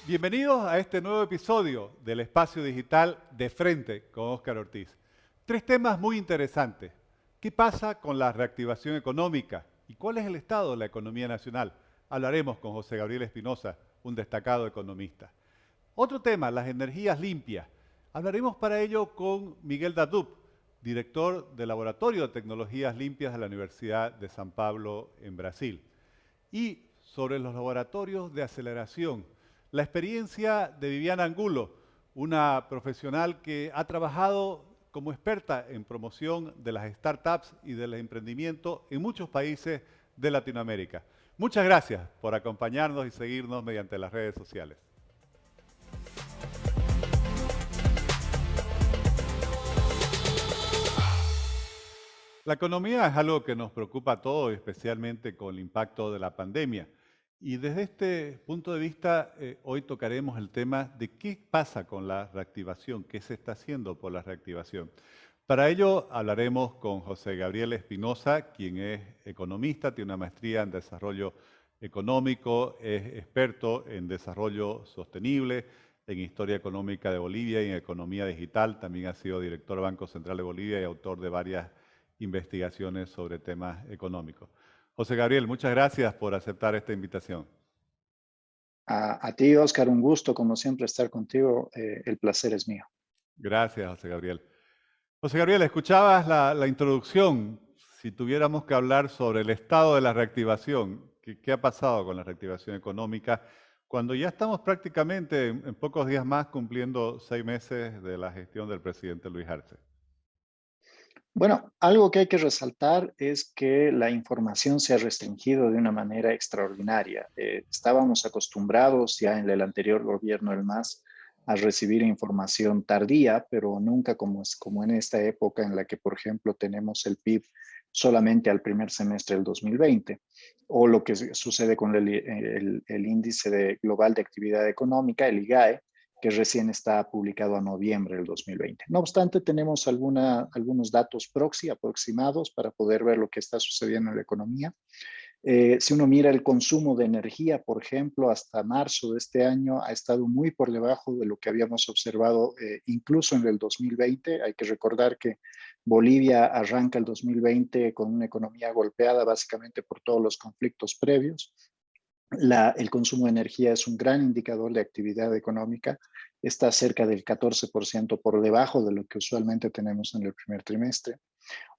Bienvenidos a este nuevo episodio del Espacio Digital de Frente con Óscar Ortiz. Tres temas muy interesantes. ¿Qué pasa con la reactivación económica? ¿Y cuál es el estado de la economía nacional? Hablaremos con José Gabriel Espinosa, un destacado economista. Otro tema, las energías limpias. Hablaremos para ello con Miguel Dadup, director del Laboratorio de Tecnologías Limpias de la Universidad de San Pablo en Brasil. Y sobre los laboratorios de aceleración, la experiencia de Viviana Angulo, una profesional que ha trabajado como experta en promoción de las startups y del emprendimiento en muchos países de Latinoamérica. Muchas gracias por acompañarnos y seguirnos mediante las redes sociales. La economía es algo que nos preocupa a todos, especialmente con el impacto de la pandemia. Y desde este punto de vista, hoy tocaremos el tema de qué pasa con la reactivación, qué se está haciendo por la reactivación. Para ello hablaremos con José Gabriel Espinosa, quien es economista, tiene una maestría en desarrollo económico, es experto en desarrollo sostenible, en historia económica de Bolivia y en economía digital. También ha sido director del Banco Central de Bolivia y autor de varias investigaciones sobre temas económicos. José Gabriel, muchas gracias por aceptar esta invitación. A ti, Oscar, un gusto, como siempre, estar contigo. El placer es mío. Gracias, José Gabriel. José Gabriel, escuchabas la introducción. Si tuviéramos que hablar sobre el estado de la reactivación, ¿qué ha pasado con la reactivación económica cuando ya estamos prácticamente en pocos días más cumpliendo 6 meses de la gestión del presidente Luis Arce? Bueno, algo que hay que resaltar es que la información se ha restringido de una manera extraordinaria. Estábamos acostumbrados ya en el anterior gobierno, el MAS, a recibir información tardía, pero nunca como en esta época en la que, por ejemplo, tenemos el PIB solamente al primer semestre del 2020, o lo que sucede con el índice global de actividad económica, el IGAE, que recién está publicado a noviembre del 2020. No obstante, tenemos algunos datos aproximados para poder ver lo que está sucediendo en la economía. Si uno mira el consumo de energía, por ejemplo, hasta marzo de este año ha estado muy por debajo de lo que habíamos observado incluso en el 2020. Hay que recordar que Bolivia arranca el 2020 con una economía golpeada básicamente por todos los conflictos previos. El consumo de energía es un gran indicador de actividad económica, está cerca del 14% por debajo de lo que usualmente tenemos en el primer trimestre.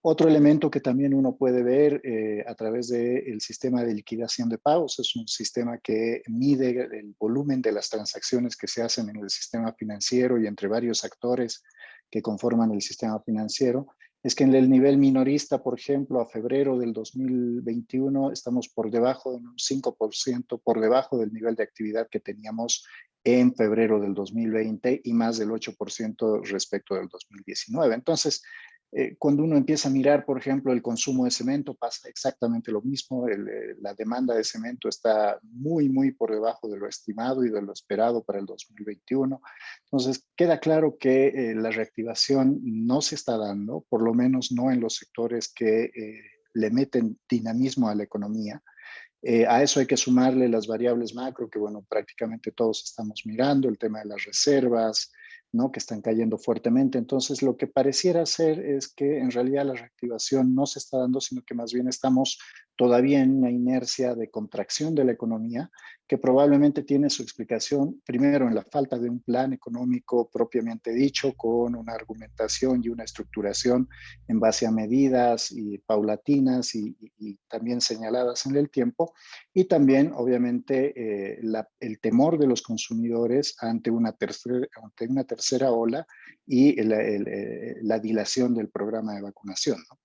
Otro elemento que también uno puede ver a través del sistema de liquidación de pagos es un sistema que mide el volumen de las transacciones que se hacen en el sistema financiero y entre varios actores que conforman el sistema financiero. Es que en el nivel minorista, por ejemplo, a febrero del 2021 estamos por debajo de un 5% por debajo del nivel de actividad que teníamos en febrero del 2020 y más del 8% respecto del 2019. Entonces, cuando uno empieza a mirar, por ejemplo, el consumo de cemento, pasa exactamente lo mismo. La demanda de cemento está muy por debajo de lo estimado y de lo esperado para el 2021. Entonces, queda claro que la reactivación no se está dando, por lo menos no en los sectores que le meten dinamismo a la economía. A eso hay que sumarle las variables macro, que bueno, prácticamente todos estamos mirando, el tema de las reservas, ¿no? Que están cayendo fuertemente. Entonces, lo que pareciera ser es que en realidad la reactivación no se está dando, sino que más bien estamos todavía en una inercia de contracción de la economía, que probablemente tiene su explicación primero en la falta de un plan económico propiamente dicho, con una argumentación y una estructuración en base a medidas y paulatinas y también señaladas en el tiempo, y también obviamente el temor de los consumidores ante una tercera ola y la dilación del programa de vacunación, ¿no?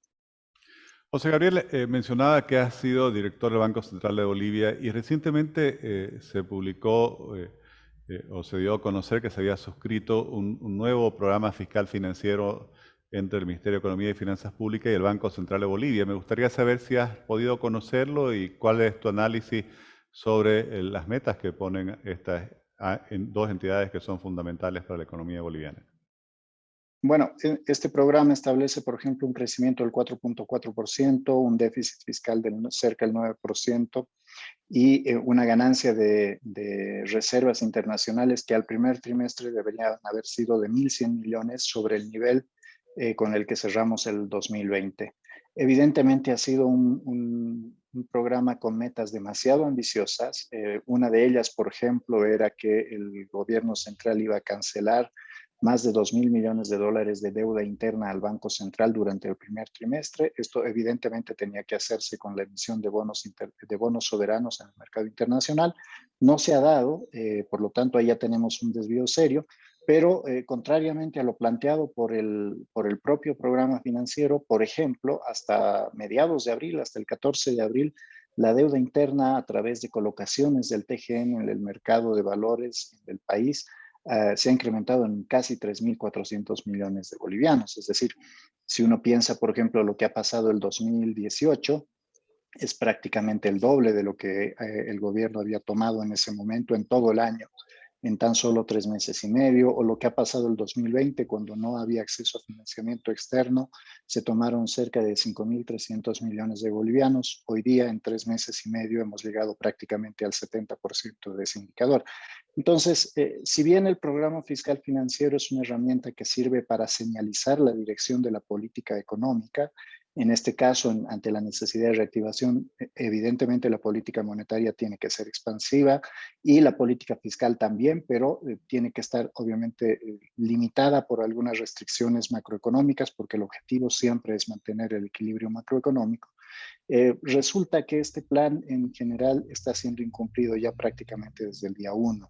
José Gabriel, mencionaba que has sido director del Banco Central de Bolivia y recientemente se publicó o se dio a conocer que se había suscrito un nuevo programa fiscal financiero entre el Ministerio de Economía y Finanzas Públicas y el Banco Central de Bolivia. Me gustaría saber si has podido conocerlo y cuál es tu análisis sobre las metas que ponen estas dos entidades que son fundamentales para la economía boliviana. Bueno, este programa establece, por ejemplo, un crecimiento del 4.4%, un déficit fiscal de cerca del 9% y una ganancia de reservas internacionales que al primer trimestre deberían haber sido de 1.100 millones sobre el nivel con el que cerramos el 2020. Evidentemente ha sido un programa con metas demasiado ambiciosas. Una de ellas, por ejemplo, era que el gobierno central iba a cancelar más de 2.000 millones de dólares de deuda interna al Banco Central durante el primer trimestre. Esto evidentemente tenía que hacerse con la emisión de bonos soberanos en el mercado internacional. No se ha dado, por lo tanto ahí ya tenemos un desvío serio, pero contrariamente a lo planteado por el propio programa financiero, por ejemplo, hasta mediados de abril, hasta el 14 de abril, la deuda interna a través de colocaciones del TGN en el mercado de valores del país se ha incrementado en casi 3.400 millones de bolivianos. Es decir, si uno piensa, por ejemplo, lo que ha pasado el 2018, es prácticamente el doble de lo que el gobierno había tomado en ese momento en todo el año, en tan solo 3 meses y medio, o lo que ha pasado el 2020, cuando no había acceso a financiamiento externo, se tomaron cerca de 5.300 millones de bolivianos. Hoy día, en 3 meses y medio, hemos llegado prácticamente al 70% de ese indicador. Entonces, si bien el programa fiscal financiero es una herramienta que sirve para señalizar la dirección de la política económica, en este caso, ante la necesidad de reactivación, evidentemente la política monetaria tiene que ser expansiva y la política fiscal también, pero tiene que estar obviamente limitada por algunas restricciones macroeconómicas, porque el objetivo siempre es mantener el equilibrio macroeconómico. Resulta que este plan en general está siendo incumplido ya prácticamente desde el día 1.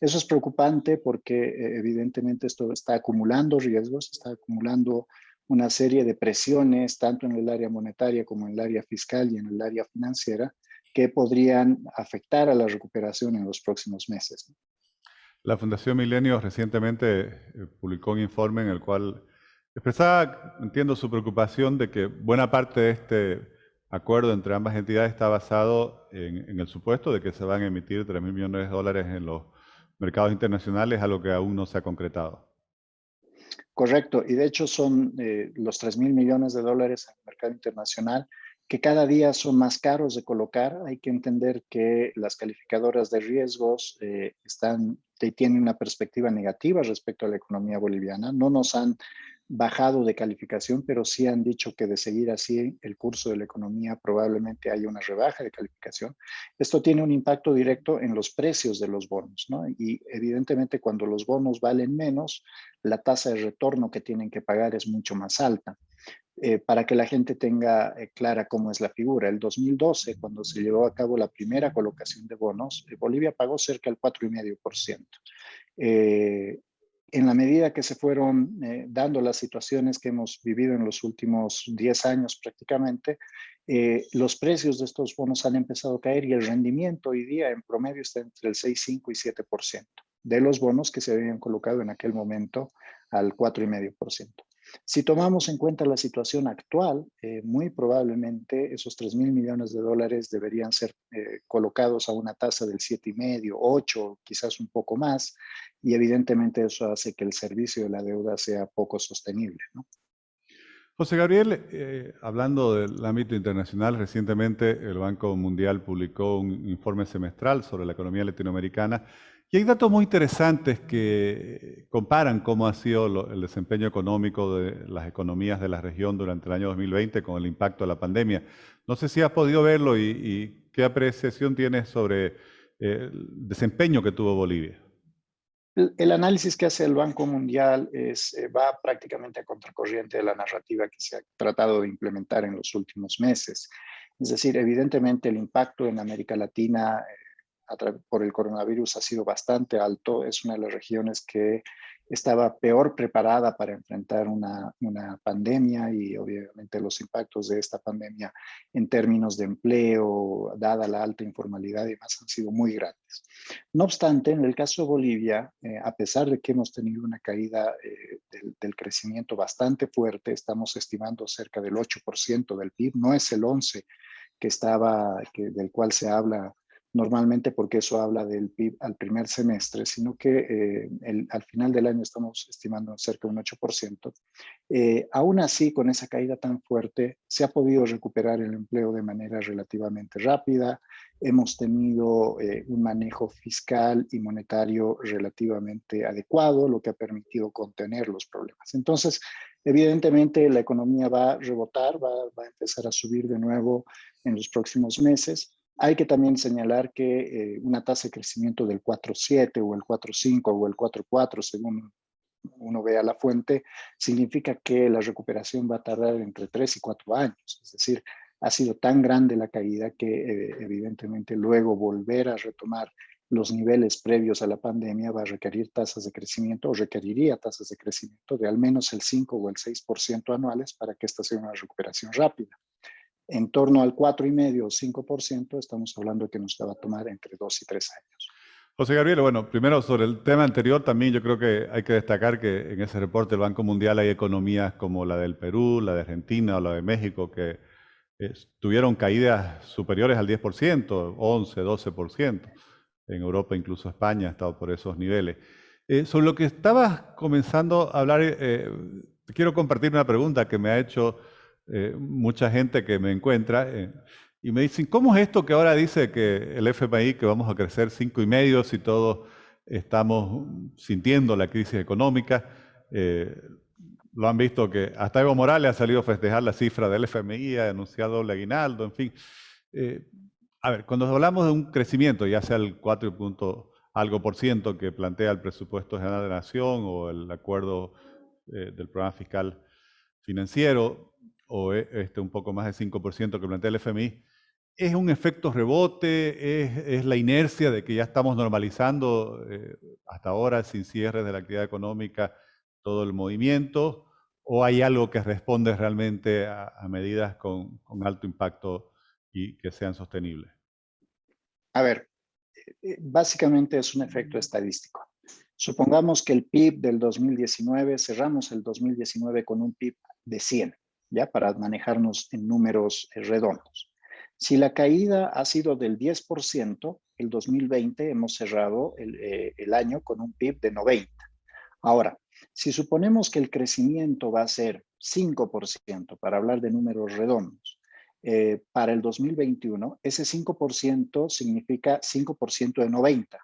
Eso es preocupante porque evidentemente esto está acumulando riesgos, está acumulando una serie de presiones, tanto en el área monetaria como en el área fiscal y en el área financiera, que podrían afectar a la recuperación en los próximos meses. La Fundación Milenio recientemente publicó un informe en el cual expresaba, entiendo, su preocupación de que buena parte de este acuerdo entre ambas entidades está basado en el supuesto de que se van a emitir 3.000 millones de dólares en los mercados internacionales, algo que aún no se ha concretado. Correcto, y de hecho son los 3.000 millones de dólares en el mercado internacional que cada día son más caros de colocar. Hay que entender que las calificadoras de riesgos tienen una perspectiva negativa respecto a la economía boliviana. No nos han bajado de calificación, pero sí han dicho que de seguir así el curso de la economía probablemente haya una rebaja de calificación. Esto tiene un impacto directo en los precios de los bonos, ¿no? Y evidentemente cuando los bonos valen menos, la tasa de retorno que tienen que pagar es mucho más alta. Para que la gente tenga clara cómo es la figura. El 2012, cuando se llevó a cabo la primera colocación de bonos, Bolivia pagó cerca del 4,5%. En la medida que se fueron dando las situaciones que hemos vivido en los últimos 10 años prácticamente, los precios de estos bonos han empezado a caer y el rendimiento hoy día en promedio está entre el 6,5 y 7% de los bonos que se habían colocado en aquel momento al 4,5%. Si tomamos en cuenta la situación actual, muy probablemente esos 3.000 millones de dólares deberían ser colocados a una tasa del 7,5, 8, quizás un poco más, y evidentemente eso hace que el servicio de la deuda sea poco sostenible, ¿no? José Gabriel, hablando del ámbito internacional, recientemente el Banco Mundial publicó un informe semestral sobre la economía latinoamericana y hay datos muy interesantes que comparan cómo ha sido el desempeño económico de las economías de la región durante el año 2020 con el impacto de la pandemia. No sé si has podido verlo y qué apreciación tienes sobre el desempeño que tuvo Bolivia. El análisis que hace el Banco Mundial va prácticamente a contracorriente de la narrativa que se ha tratado de implementar en los últimos meses. Es decir, evidentemente el impacto en América Latina por el coronavirus ha sido bastante alto. Es una de las regiones que estaba peor preparada para enfrentar una pandemia y obviamente los impactos de esta pandemia en términos de empleo, dada la alta informalidad y demás, han sido muy grandes. No obstante, en el caso de Bolivia, a pesar de que hemos tenido una caída del crecimiento bastante fuerte, estamos estimando cerca del 8% del PIB, no es el 11% del cual se habla normalmente porque eso habla del PIB al primer semestre, sino que al final del año estamos estimando cerca de un 8%. Aún así, con esa caída tan fuerte, se ha podido recuperar el empleo de manera relativamente rápida. Hemos tenido un manejo fiscal y monetario relativamente adecuado, lo que ha permitido contener los problemas. Entonces, evidentemente, la economía va a rebotar, va a empezar a subir de nuevo en los próximos meses. Hay que también señalar que una tasa de crecimiento del 4,7 o el 4,5 o el 4,4, según uno vea la fuente, significa que la recuperación va a tardar entre 3 y 4 años. Es decir, ha sido tan grande la caída que evidentemente luego volver a retomar los niveles previos a la pandemia va a requerir tasas de crecimiento o requeriría tasas de crecimiento de al menos el 5 o el 6% anuales para que esta sea una recuperación rápida. En torno al 4,5 o 5%, estamos hablando de que nos va a tomar entre 2 y 3 años. José Gabriel, bueno, primero sobre el tema anterior, también yo creo que hay que destacar que en ese reporte del Banco Mundial hay economías como la del Perú, la de Argentina o la de México que tuvieron caídas superiores al 10%, 11, 12%. En Europa, incluso España ha estado por esos niveles. Sobre lo que estabas comenzando a hablar, quiero compartir una pregunta que me ha hecho mucha gente que me encuentra y me dicen, ¿cómo es esto que ahora dice que el FMI que vamos a crecer 5,5 si todos estamos sintiendo la crisis económica? Lo han visto que hasta Evo Morales ha salido a festejar la cifra del FMI, ha anunciado doble aguinaldo, en fin. A ver, cuando hablamos de un crecimiento, ya sea el 4 punto algo por ciento que plantea el presupuesto general de la Nación o el acuerdo del programa fiscal financiero o un poco más del 5% que plantea el FMI, ¿es un efecto rebote? ¿Es la inercia de que ya estamos normalizando hasta ahora sin cierres de la actividad económica todo el movimiento? ¿O hay algo que responde realmente a medidas con alto impacto y que sean sostenibles? A ver, básicamente es un efecto estadístico. Supongamos que el PIB del 2019, cerramos el 2019 con un PIB de 100, ¿ya? Para manejarnos en números redondos. Si la caída ha sido del 10%, el 2020 hemos cerrado el año con un PIB de 90. Ahora, si suponemos que el crecimiento va a ser 5%, para hablar de números redondos, para el 2021, ese 5% significa 5% de 90.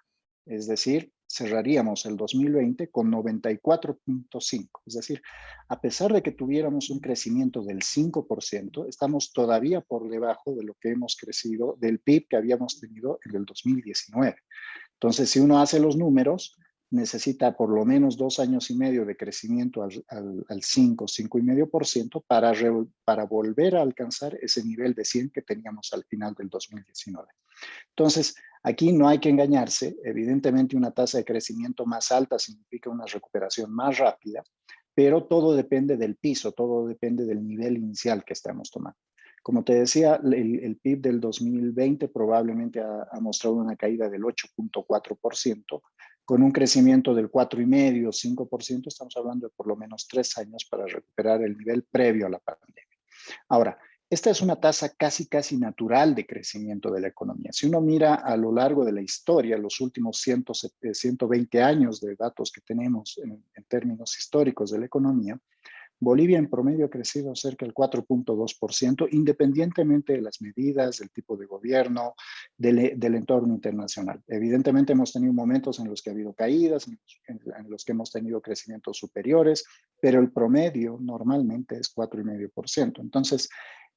Es decir, cerraríamos el 2020 con 94,5. Es decir, a pesar de que tuviéramos un crecimiento del 5%, estamos todavía por debajo de lo que hemos crecido del PIB que habíamos tenido en el 2019. Entonces, si uno hace los números, necesita por lo menos 2 años y medio de crecimiento al 5, 5,5% para volver a alcanzar ese nivel de 100 que teníamos al final del 2019. Entonces, aquí no hay que engañarse. Evidentemente, una tasa de crecimiento más alta significa una recuperación más rápida, pero todo depende del piso, todo depende del nivel inicial que estamos tomando. Como te decía, el PIB del 2020 probablemente ha mostrado una caída del 8,4%, con un crecimiento del 4,5, 5%, estamos hablando de por lo menos 3 años para recuperar el nivel previo a la pandemia. Ahora, esta es una tasa casi natural de crecimiento de la economía. Si uno mira a lo largo de la historia, los últimos 120 años de datos que tenemos en términos históricos de la economía, Bolivia en promedio ha crecido cerca del 4,2%, independientemente de las medidas, del tipo de gobierno, del entorno internacional. Evidentemente hemos tenido momentos en los que ha habido caídas, en los que hemos tenido crecimientos superiores, pero el promedio normalmente es 4,5%. Entonces,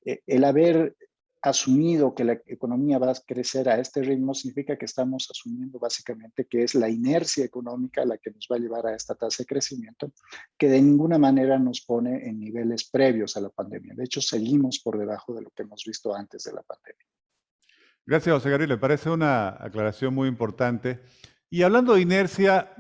el haber asumido que la economía va a crecer a este ritmo significa que estamos asumiendo básicamente que es la inercia económica la que nos va a llevar a esta tasa de crecimiento, que de ninguna manera nos pone en niveles previos a la pandemia. De hecho, seguimos por debajo de lo que hemos visto antes de la pandemia. Gracias, José Gabriel. Me parece una aclaración muy importante. Y hablando de inercia,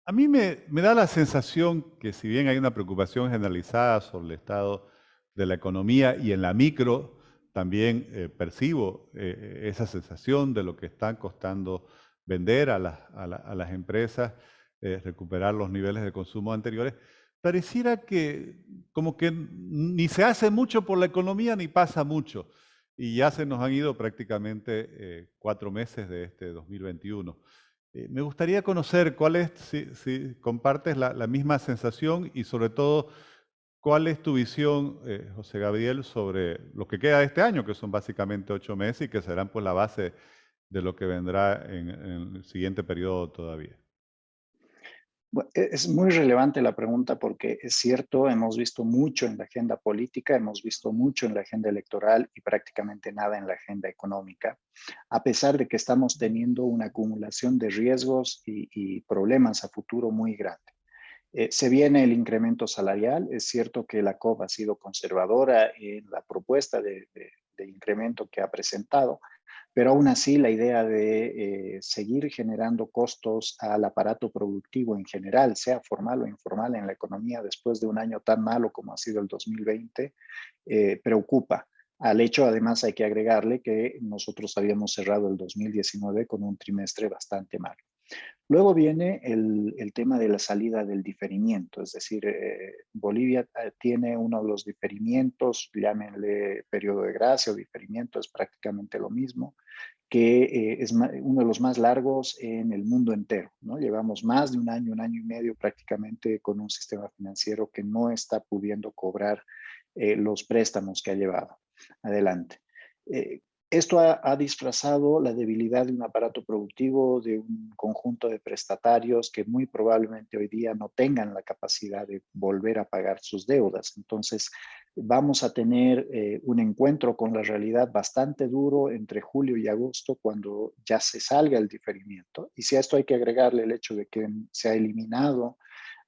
a mí me da la sensación que si bien hay una preocupación generalizada sobre el estado de la economía y en la micro, también percibo esa sensación de lo que están costando vender a las empresas, recuperar los niveles de consumo anteriores. Pareciera que como que ni se hace mucho por la economía ni pasa mucho. y ya se nos han ido prácticamente 4 meses de este 2021. Me gustaría conocer cuál es, si compartes la misma sensación y sobre todo, cuál es tu visión, José Gabriel, sobre lo que queda de este año, que son básicamente 8 meses y que serán pues la base de lo que vendrá en el siguiente periodo todavía. Es muy relevante la pregunta porque es cierto, hemos visto mucho en la agenda política, hemos visto mucho en la agenda electoral y prácticamente nada en la agenda económica, a pesar de que estamos teniendo una acumulación de riesgos y problemas a futuro muy grande. Se viene el incremento salarial. Es cierto que la COP ha sido conservadora en la propuesta de incremento que ha presentado, pero aún así la idea de seguir generando costos al aparato productivo en general, sea formal o informal en la economía después de un año tan malo como ha sido el 2020, preocupa. Al hecho, además, hay que agregarle que nosotros habíamos cerrado el 2019 con un trimestre bastante malo. Luego viene el tema de la salida del diferimiento, es decir, Bolivia tiene uno de los diferimientos, llámenle periodo de gracia o diferimiento, es prácticamente lo mismo, que es uno de los más largos en el mundo entero, ¿no? Llevamos más de un año y medio prácticamente con un sistema financiero que no está pudiendo cobrar los préstamos que ha llevado adelante. Esto ha disfrazado la debilidad de un aparato productivo, de un conjunto de prestatarios que muy probablemente hoy día no tengan la capacidad de volver a pagar sus deudas. Entonces, vamos a tener un encuentro con la realidad bastante duro entre julio y agosto cuando ya se salga el diferimiento. Y si a esto hay que agregarle el hecho de que se ha eliminado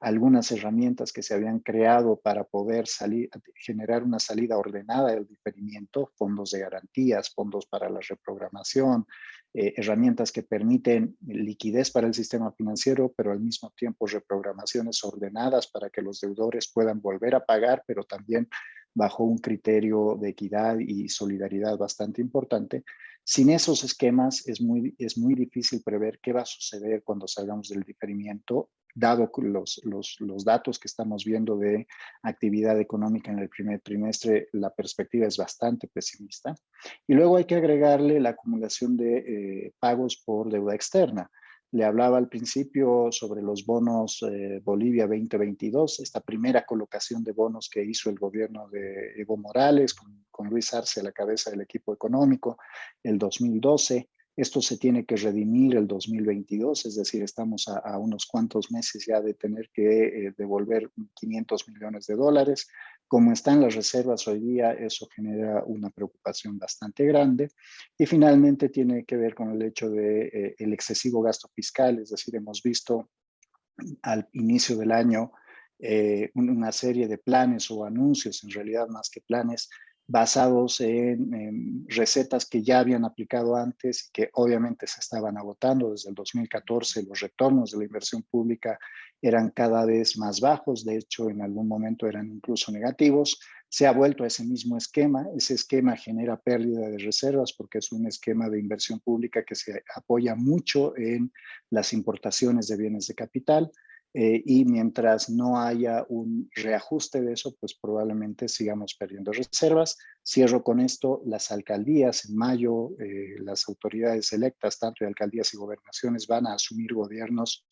algunas herramientas que se habían creado para poder generar una salida ordenada del diferimiento, fondos de garantías, fondos para la reprogramación, herramientas que permiten liquidez para el sistema financiero, pero al mismo tiempo reprogramaciones ordenadas para que los deudores puedan volver a pagar, pero también bajo un criterio de equidad y solidaridad bastante importante. Sin esos esquemas es muy difícil prever qué va a suceder cuando salgamos del diferimiento, dado los datos que estamos viendo de actividad económica en el primer trimestre. La perspectiva es bastante pesimista. Y luego hay que agregarle la acumulación de pagos por deuda externa. Le hablaba al principio sobre los bonos Bolivia 2022, esta primera colocación de bonos que hizo el gobierno de Evo Morales con Luis Arce a la cabeza del equipo económico el 2012. Esto se tiene que redimir el 2022, es decir, estamos a unos cuantos meses ya de tener que devolver 500 millones de dólares. Como están las reservas hoy día, eso genera una preocupación bastante grande. Y finalmente tiene que ver con el hecho de el excesivo gasto fiscal, es decir, hemos visto al inicio del año una serie de planes o anuncios, en realidad más que planes, basados en recetas que ya habían aplicado antes y que obviamente se estaban agotando desde el 2014. Los retornos de la inversión pública eran cada vez más bajos, de hecho en algún momento eran incluso negativos. Se ha vuelto a ese mismo esquema. Ese esquema genera pérdida de reservas porque es un esquema de inversión pública que se apoya mucho en las importaciones de bienes de capital. Y mientras no haya un reajuste de eso, pues probablemente sigamos perdiendo reservas. Cierro con esto: las alcaldías en mayo, las autoridades electas, tanto de alcaldías y gobernaciones, van a asumir gobiernos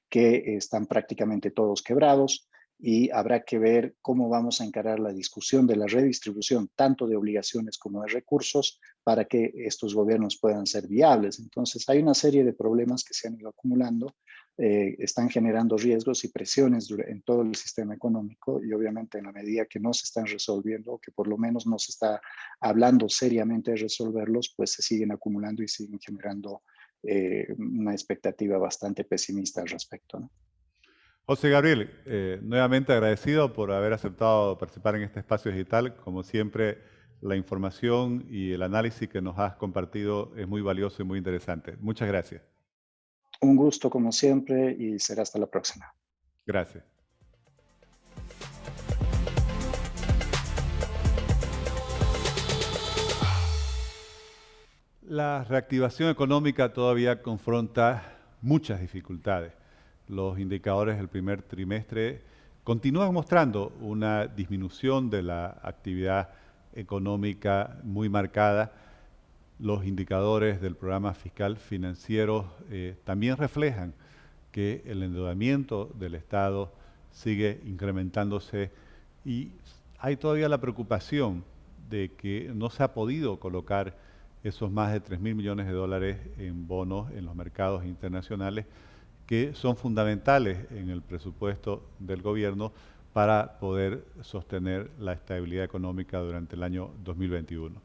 que están prácticamente todos quebrados, y habrá que ver cómo vamos a encarar la discusión de la redistribución tanto de obligaciones como de recursos para que estos gobiernos puedan ser viables. Entonces hay una serie de problemas que se han ido acumulando, están generando riesgos y presiones en todo el sistema económico, y obviamente en la medida que no se están resolviendo, o que por lo menos no se está hablando seriamente de resolverlos, pues se siguen acumulando y siguen generando una expectativa bastante pesimista al respecto, ¿no? José Gabriel, nuevamente agradecido por haber aceptado participar en este espacio digital. Como siempre, la información y el análisis que nos has compartido es muy valioso y muy interesante. Muchas gracias. Un gusto como siempre y será hasta la próxima. Gracias. La reactivación económica todavía confronta muchas dificultades. Los indicadores del primer trimestre continúan mostrando una disminución de la actividad económica muy marcada. Los indicadores del programa fiscal financiero también reflejan que el endeudamiento del Estado sigue incrementándose y hay todavía la preocupación de que no se ha podido colocar esos más de 3.000 millones de dólares en bonos en los mercados internacionales que son fundamentales en el presupuesto del gobierno para poder sostener la estabilidad económica durante el año 2021.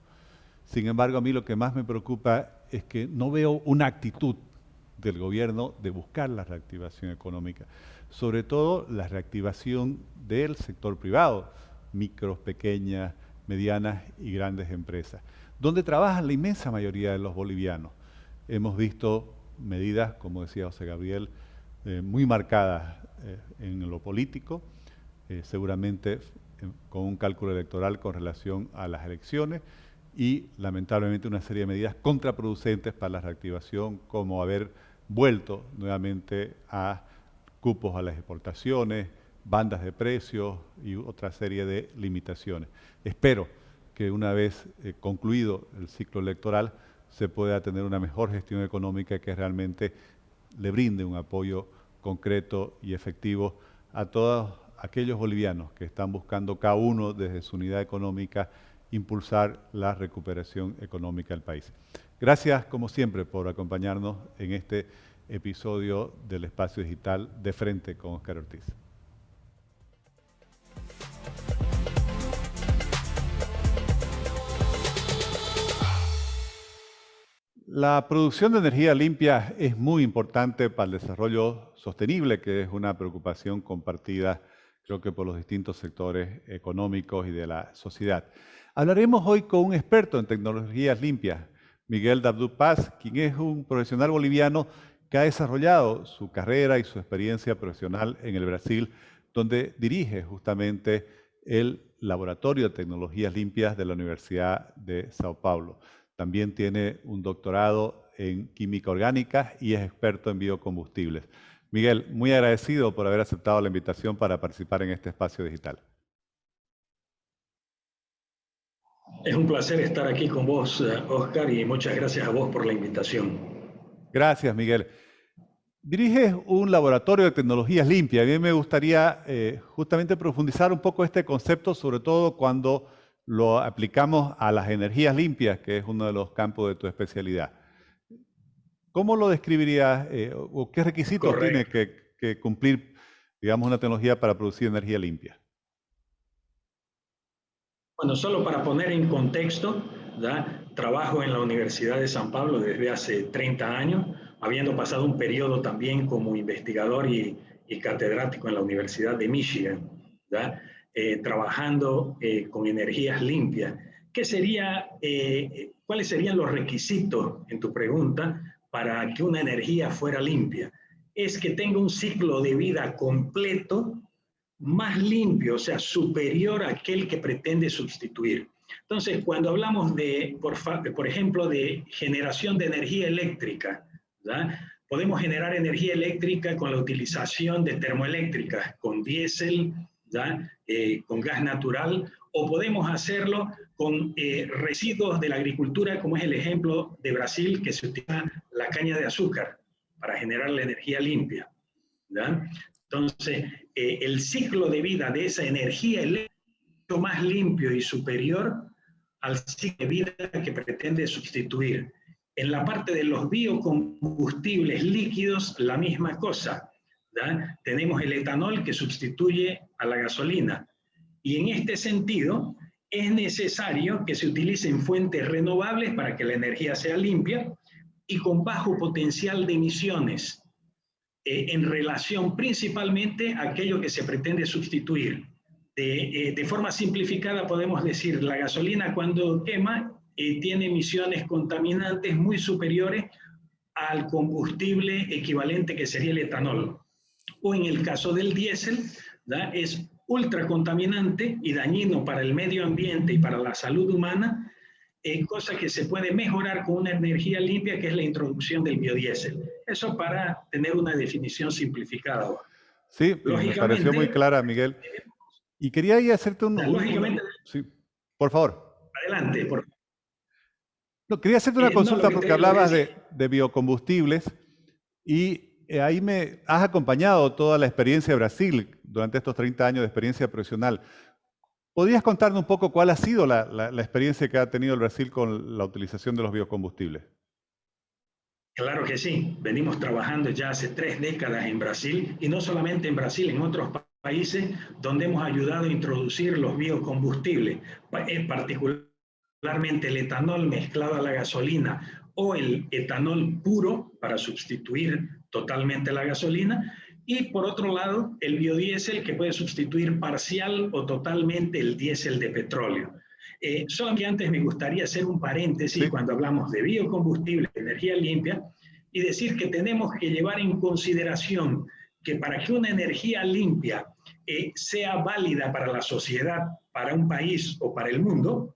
Sin embargo, a mí lo que más me preocupa es que no veo una actitud del gobierno de buscar la reactivación económica, sobre todo la reactivación del sector privado, micros, pequeñas, medianas y grandes empresas, donde trabajan la inmensa mayoría de los bolivianos. Hemos visto medidas, como decía José Gabriel, muy marcadas en lo político, seguramente con un cálculo electoral con relación a las elecciones y lamentablemente una serie de medidas contraproducentes para la reactivación, como haber vuelto nuevamente a cupos a las exportaciones, bandas de precios y otra serie de limitaciones. Espero que una vez concluido el ciclo electoral se pueda tener una mejor gestión económica que realmente le brinde un apoyo concreto y efectivo a todos aquellos bolivianos que están buscando cada uno desde su unidad económica impulsar la recuperación económica del país. Gracias, como siempre, por acompañarnos en este episodio del Espacio Digital de Frente con Óscar Ortiz. La producción de energía limpia es muy importante para el desarrollo sostenible, que es una preocupación compartida, creo que por los distintos sectores económicos y de la sociedad. Hablaremos hoy con un experto en tecnologías limpias, Miguel Dabdú Paz, quien es un profesional boliviano que ha desarrollado su carrera y su experiencia profesional en el Brasil, donde dirige justamente el Laboratorio de Tecnologías Limpias de la Universidad de Sao Paulo. También tiene un doctorado en química orgánica y es experto en biocombustibles. Miguel, muy agradecido por haber aceptado la invitación para participar en este espacio digital. Es un placer estar aquí con vos, Óscar, y muchas gracias a vos por la invitación. Gracias, Miguel. Diriges un laboratorio de tecnologías limpias. A mí me gustaría justamente profundizar un poco este concepto, sobre todo cuando lo aplicamos a las energías limpias, que es uno de los campos de tu especialidad. ¿Cómo lo describirías o qué requisitos tiene que cumplir, digamos, una tecnología para producir energía limpia? Bueno, solo para poner en contexto, ¿verdad? Trabajo en la Universidad de San Pablo desde hace 30 años, habiendo pasado un periodo también como investigador y catedrático en la Universidad de Michigan, ¿verdad? Trabajando con energías limpias. ¿Cuáles serían los requisitos, en tu pregunta, para que una energía fuera limpia? Es que tenga un ciclo de vida completo más limpio, o sea, superior a aquel que pretende sustituir. Entonces, cuando hablamos de, por ejemplo, de generación de energía eléctrica, ¿verdad? Podemos generar energía eléctrica con la utilización de termoeléctricas, con diésel, con gas natural, o podemos hacerlo con residuos de la agricultura, como es el ejemplo de Brasil, que se utiliza la caña de azúcar para generar la energía limpia, ¿verdad? Entonces, el ciclo de vida de esa energía eléctrica es más limpio y superior al ciclo de vida que pretende sustituir. En la parte de los biocombustibles líquidos, la misma cosa, ¿verdad? Tenemos el etanol que sustituye a la gasolina. Y en este sentido, es necesario que se utilicen fuentes renovables para que la energía sea limpia y con bajo potencial de emisiones. En relación principalmente a aquello que se pretende sustituir. De forma simplificada podemos decir, la gasolina cuando quema tiene emisiones contaminantes muy superiores al combustible equivalente que sería el etanol. O en el caso del diésel, ¿verdad? Es ultra contaminante y dañino para el medio ambiente y para la salud humana, cosa que se puede mejorar con una energía limpia, que es la introducción del biodiesel. Eso para tener una definición simplificada. Sí, me pareció muy clara, Miguel. Y quería ahí hacerte lógicamente, sí, por favor. Adelante, por favor. No, quería hacerte una consulta no, porque hablabas de biocombustibles y ahí me has acompañado toda la experiencia de Brasil durante estos 30 años de experiencia profesional. ¿Podrías contarnos un poco cuál ha sido la experiencia que ha tenido el Brasil con la utilización de los biocombustibles? Claro que sí, venimos trabajando ya hace 3 décadas en Brasil y no solamente en Brasil, en otros países donde hemos ayudado a introducir los biocombustibles, particularmente el etanol mezclado a la gasolina o el etanol puro para sustituir totalmente la gasolina, y por otro lado el biodiesel que puede sustituir parcial o totalmente el diésel de petróleo. Solamente antes me gustaría hacer un paréntesis cuando hablamos de biocombustible, de energía limpia, y decir que tenemos que llevar en consideración que para que una energía limpia sea válida para la sociedad, para un país o para el mundo,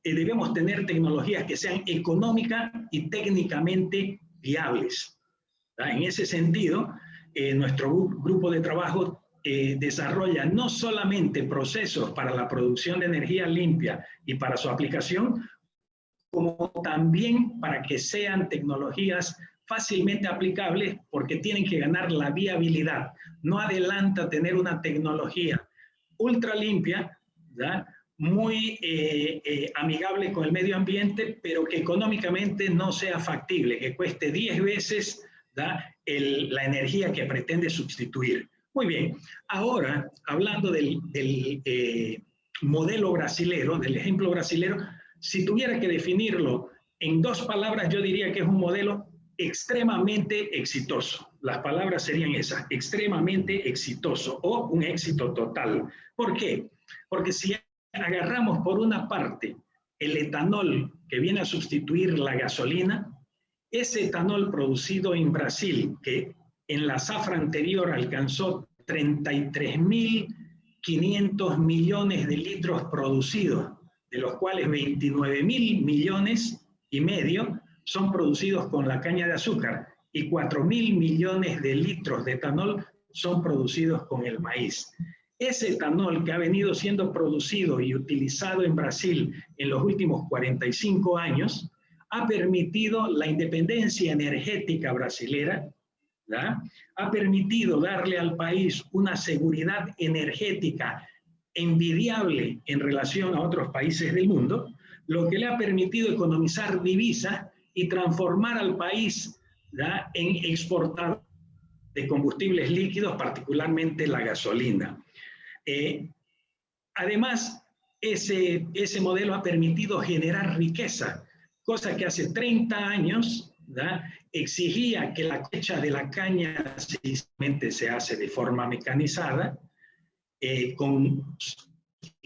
debemos tener tecnologías que sean económicas y técnicamente viables. En ese sentido, nuestro grupo de trabajo desarrolla no solamente procesos para la producción de energía limpia y para su aplicación, como también para que sean tecnologías fácilmente aplicables, porque tienen que ganar la viabilidad. No adelanta tener una tecnología ultra limpia, ¿verdad?, muy amigable con el medio ambiente, pero que económicamente no sea factible, que cueste 10 veces, ¿verdad?, la energía que pretende sustituir. Muy bien, ahora hablando del modelo brasilero, del ejemplo brasilero, si tuviera que definirlo en 2 palabras, yo diría que es un modelo extremadamente exitoso. Las palabras serían esas, extremadamente exitoso o un éxito total. ¿Por qué? Porque si agarramos por una parte el etanol que viene a sustituir la gasolina, ese etanol producido en Brasil, que en la zafra anterior alcanzó 33.500 millones de litros producidos, de los cuales 29.000 millones y medio son producidos con la caña de azúcar y 4.000 millones de litros de etanol son producidos con el maíz. Ese etanol que ha venido siendo producido y utilizado en Brasil en los últimos 45 años ha permitido la independencia energética brasilera, ¿verdad?, ha permitido darle al país una seguridad energética envidiable en relación a otros países del mundo, lo que le ha permitido economizar divisas y transformar al país, ¿verdad?, en exportador de combustibles líquidos, particularmente la gasolina. Además, ese modelo ha permitido generar riqueza, cosa que hace 30 años, ¿verdad?, exigía que la cosecha de la caña se hace de forma mecanizada, con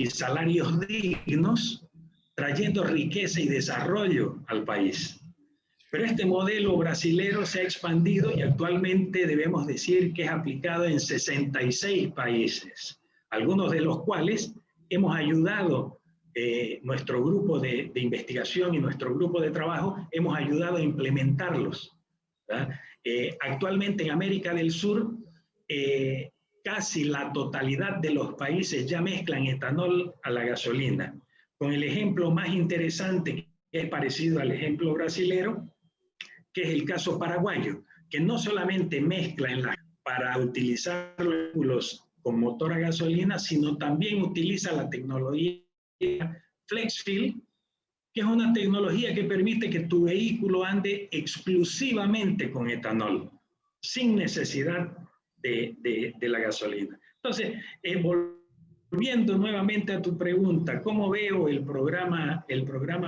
salarios dignos, trayendo riqueza y desarrollo al país. Pero este modelo brasilero se ha expandido y actualmente debemos decir que es aplicado en 66 países, algunos de los cuales hemos ayudado, nuestro grupo de investigación y nuestro grupo de trabajo, hemos ayudado a implementarlos, ¿verdad? Actualmente en América del Sur, casi la totalidad de los países ya mezclan etanol a la gasolina, con el ejemplo más interesante que es parecido al ejemplo brasilero, que es el caso paraguayo, que no solamente mezcla para utilizar vehículos con motor a gasolina, sino también utiliza la tecnología FlexFuel, que es una tecnología que permite que tu vehículo ande exclusivamente con etanol, sin necesidad de la gasolina. Entonces, volviendo nuevamente a tu pregunta, ¿cómo veo el programa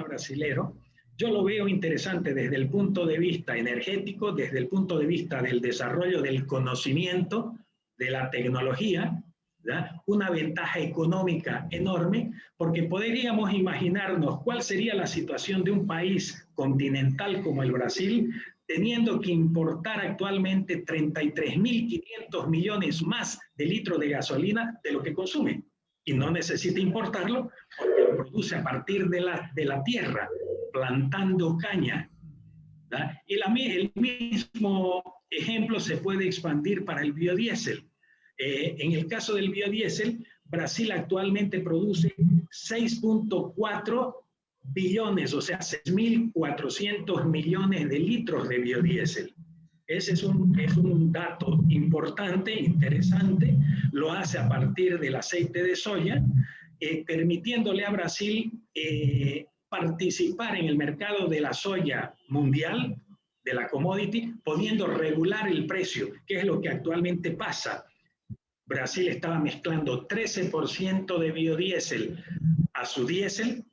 brasilero? Yo lo veo interesante desde el punto de vista energético, desde el punto de vista del desarrollo del conocimiento, de la tecnología, ¿verdad?, una ventaja económica enorme, porque podríamos imaginarnos cuál sería la situación de un país continental como el Brasil, teniendo que importar actualmente 33.500 millones más de litros de gasolina de lo que consume, y no necesita importarlo porque lo produce a partir de la tierra, plantando caña, ¿verdad? Y el mismo ejemplo se puede expandir para el biodiesel. En el caso del biodiesel, Brasil actualmente produce 6.4 billones, o sea, 6.400 millones de litros de biodiesel. Ese es un dato importante, interesante. Lo hace a partir del aceite de soya, permitiéndole a Brasil participar en el mercado de la soya mundial, de la commodity, pudiendo regular el precio, que es lo que actualmente pasa. Brasil estaba mezclando 13% de biodiesel a su diésel,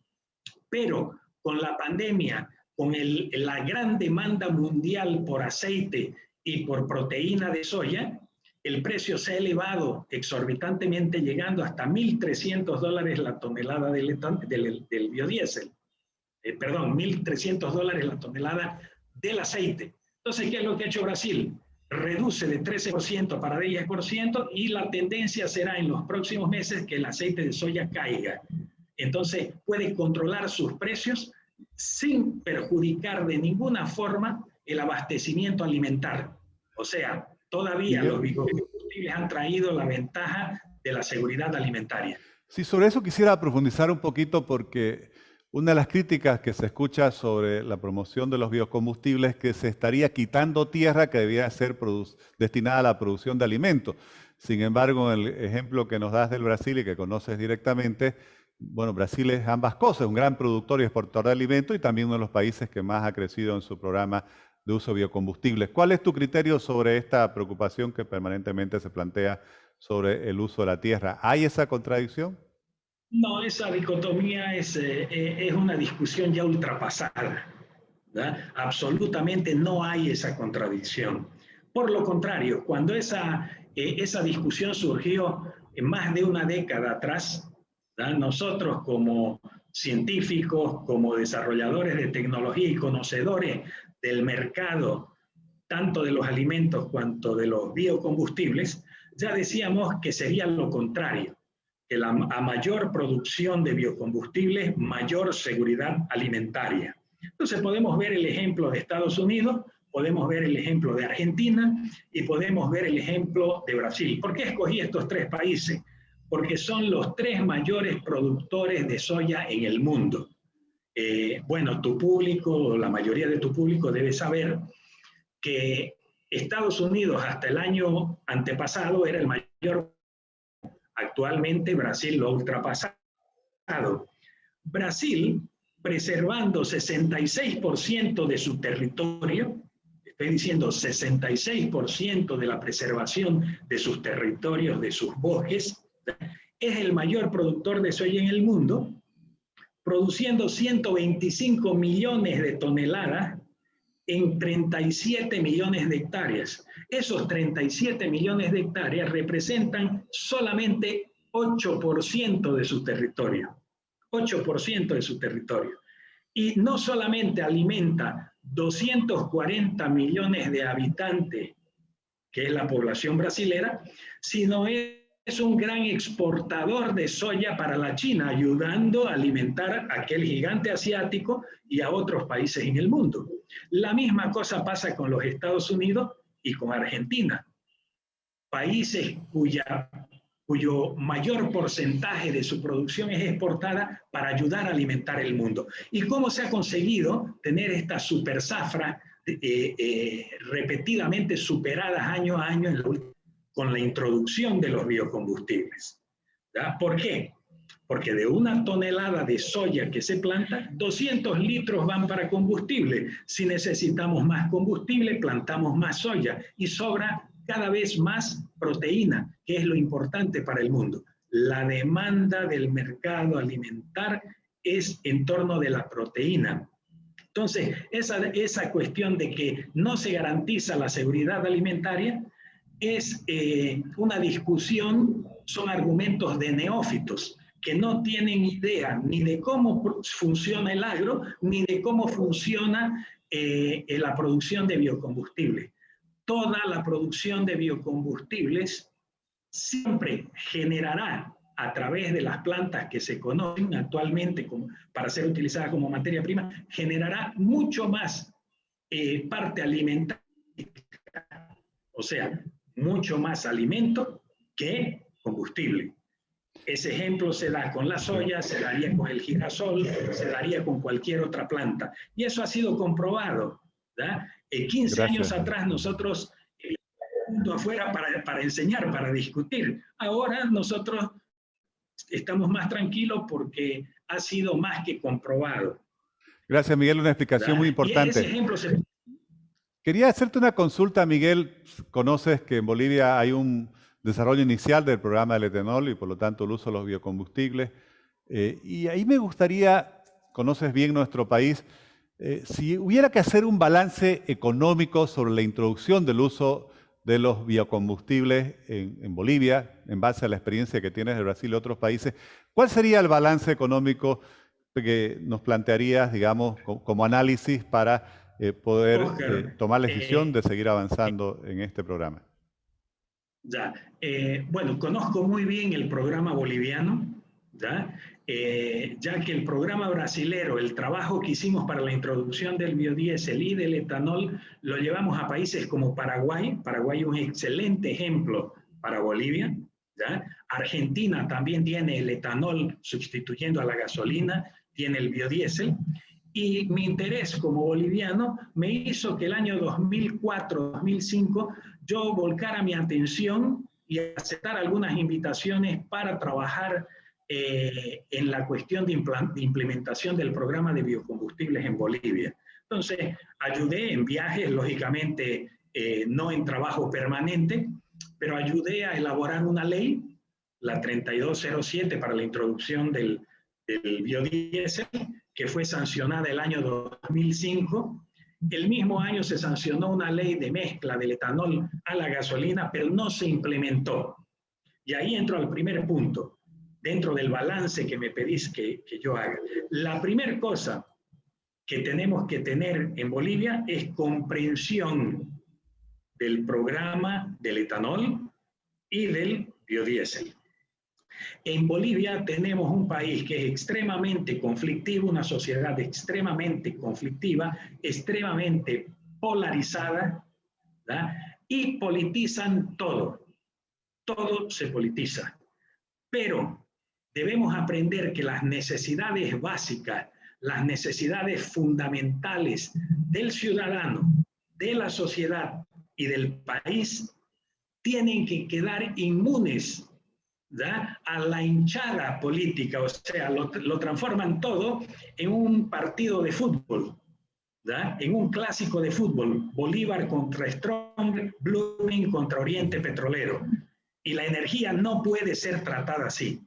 pero con la pandemia, con la gran demanda mundial por aceite y por proteína de soya, el precio se ha elevado exorbitantemente, llegando hasta $1.300 la tonelada del biodiesel. Perdón, $1.300 la tonelada del aceite. Entonces, ¿qué es lo que ha hecho Brasil? Reduce de 13% para 10% y la tendencia será en los próximos meses que el aceite de soya caiga. Entonces, puede controlar sus precios sin perjudicar de ninguna forma el abastecimiento alimentar. O sea, todavía los biocombustibles han traído la ventaja de la seguridad alimentaria. Sí, sobre eso quisiera profundizar un poquito porque una de las críticas que se escucha sobre la promoción de los biocombustibles es que se estaría quitando tierra que debía ser destinada a la producción de alimentos. Sin embargo, en el ejemplo que nos das del Brasil y que conoces directamente, bueno, Brasil es ambas cosas, un gran productor y exportador de alimentos y también uno de los países que más ha crecido en su programa de uso de biocombustibles. ¿Cuál es tu criterio sobre esta preocupación que permanentemente se plantea sobre el uso de la tierra? ¿Hay esa contradicción? No, esa dicotomía es una discusión ya ultrapasada, ¿verdad? Absolutamente no hay esa contradicción. Por lo contrario, cuando esa discusión surgió en más de una década atrás, ¿verdad? Nosotros como científicos, como desarrolladores de tecnología y conocedores del mercado, tanto de los alimentos cuanto de los biocombustibles, ya decíamos que sería lo contrario, que a mayor producción de biocombustibles, mayor seguridad alimentaria. Entonces podemos ver el ejemplo de Estados Unidos, podemos ver el ejemplo de Argentina y podemos ver el ejemplo de Brasil. ¿Por qué escogí estos tres países? Porque son los tres mayores productores de soya en el mundo. Bueno, tu público, la mayoría de tu público debe saber que Estados Unidos hasta el año antepasado era el mayor. Actualmente Brasil lo ha ultrapasado. Brasil, preservando 66% de su territorio, estoy diciendo 66% de la preservación de sus territorios, de sus bosques, es el mayor productor de soya en el mundo, produciendo 125 millones de toneladas en 37 millones de hectáreas. Esos 37 millones de hectáreas representan solamente 8% de su territorio. 8% de su territorio. Y no solamente alimenta 240 millones de habitantes, que es la población brasilera, sino es un gran exportador de soya para la China, ayudando a alimentar a aquel gigante asiático y a otros países en el mundo. La misma cosa pasa con los Estados Unidos y con Argentina, países cuyo mayor porcentaje de su producción es exportada para ayudar a alimentar el mundo. ¿Y cómo se ha conseguido tener estas super zafras repetidamente superadas año a año con la introducción de los biocombustibles? ¿Ya? ¿Por qué? Porque de una tonelada de soya que se planta, 200 litros van para combustible. Si necesitamos más combustible, plantamos más soya y sobra cada vez más proteína, que es lo importante para el mundo. La demanda del mercado alimentar es en torno de la proteína. Entonces, esa cuestión de que no se garantiza la seguridad alimentaria es una discusión, son argumentos de neófitos que no tienen idea ni de cómo funciona el agro, ni de cómo funciona la producción de biocombustibles. Toda la producción de biocombustibles siempre generará, a través de las plantas que se conocen actualmente para ser utilizadas como materia prima, generará mucho más parte alimentaria, o sea, mucho más alimento que combustible. Ese ejemplo se da con la soya, se daría con el girasol, se daría con cualquier otra planta. Y eso ha sido comprobado. 15 años atrás nosotros punto afuera para enseñar, para discutir. Ahora nosotros estamos más tranquilos porque ha sido más que comprobado. Gracias, Miguel, una explicación muy importante. Y ese ejemplo Quería hacerte una consulta, Miguel. Conoces que en Bolivia hay un desarrollo inicial del programa del etanol y por lo tanto el uso de los biocombustibles. Y ahí me gustaría, conoces bien nuestro país, si hubiera que hacer un balance económico sobre la introducción del uso de los biocombustibles en Bolivia, en base a la experiencia que tienes de Brasil y otros países, ¿cuál sería el balance económico que nos plantearías, digamos, como análisis para poder tomar la decisión de seguir avanzando en este programa? Bueno, conozco muy bien el programa boliviano, ya que el programa brasilero, el trabajo que hicimos para la introducción del biodiesel y del etanol, lo llevamos a países como Paraguay. Paraguay es un excelente ejemplo para Bolivia. Argentina también tiene el etanol sustituyendo a la gasolina, tiene el biodiesel. Y mi interés como boliviano me hizo que el año 2004-2005 yo volcara mi atención y aceptar algunas invitaciones para trabajar en la cuestión de implementación del programa de biocombustibles en Bolivia. Entonces, ayudé en viajes, lógicamente no en trabajo permanente, pero ayudé a elaborar una ley, la 3207, para la introducción del biodiesel, que fue sancionada el año 2005. El mismo año se sancionó una ley de mezcla del etanol a la gasolina, pero no se implementó. Y ahí entro al primer punto, dentro del balance que me pedís que yo haga. La primera cosa que tenemos que tener en Bolivia es comprensión del programa del etanol y del biodiesel. En Bolivia tenemos un país que es extremadamente conflictivo, una sociedad extremadamente conflictiva, extremadamente polarizada, ¿verdad? Y politizan todo. Todo se politiza. Pero debemos aprender que las necesidades básicas, las necesidades fundamentales del ciudadano, de la sociedad y del país tienen que quedar inmunes, ¿da?, a la hinchada política, o sea, lo transforman todo en un partido de fútbol, ¿da?, en un clásico de fútbol, Bolívar contra Strong, Blooming contra Oriente Petrolero, y la energía no puede ser tratada así.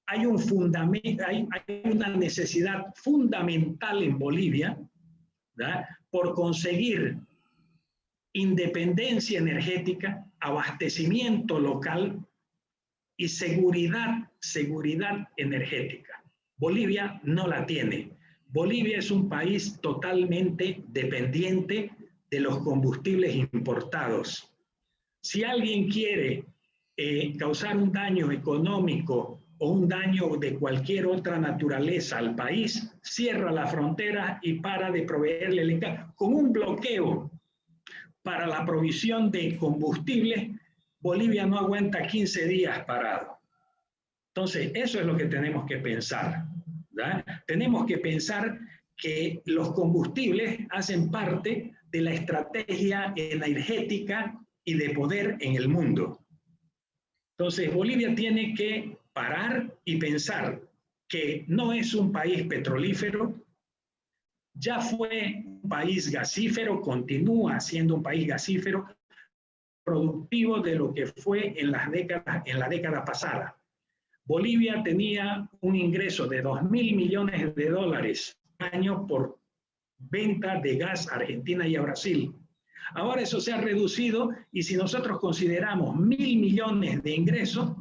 Hay una necesidad fundamental en Bolivia, ¿da?, por conseguir independencia energética, abastecimiento local y seguridad energética. Bolivia no la tiene. Bolivia es un país totalmente dependiente de los combustibles importados. Si alguien quiere causar un daño económico o un daño de cualquier otra naturaleza al país, cierra la frontera y para de proveerle con un bloqueo para la provisión de combustible. Bolivia no aguanta 15 días parado. Entonces, eso es lo que tenemos que pensar, ¿verdad? Tenemos que pensar que los combustibles hacen parte de la estrategia energética y de poder en el mundo. Entonces, Bolivia tiene que parar y pensar que no es un país petrolífero, ya fue un país gasífero, continúa siendo un país gasífero, productivo de lo que fue en la década pasada. Bolivia tenía un ingreso de $2.000 millones al año por venta de gas a Argentina y a Brasil. Ahora eso se ha reducido y si nosotros consideramos 1.000 millones de ingresos,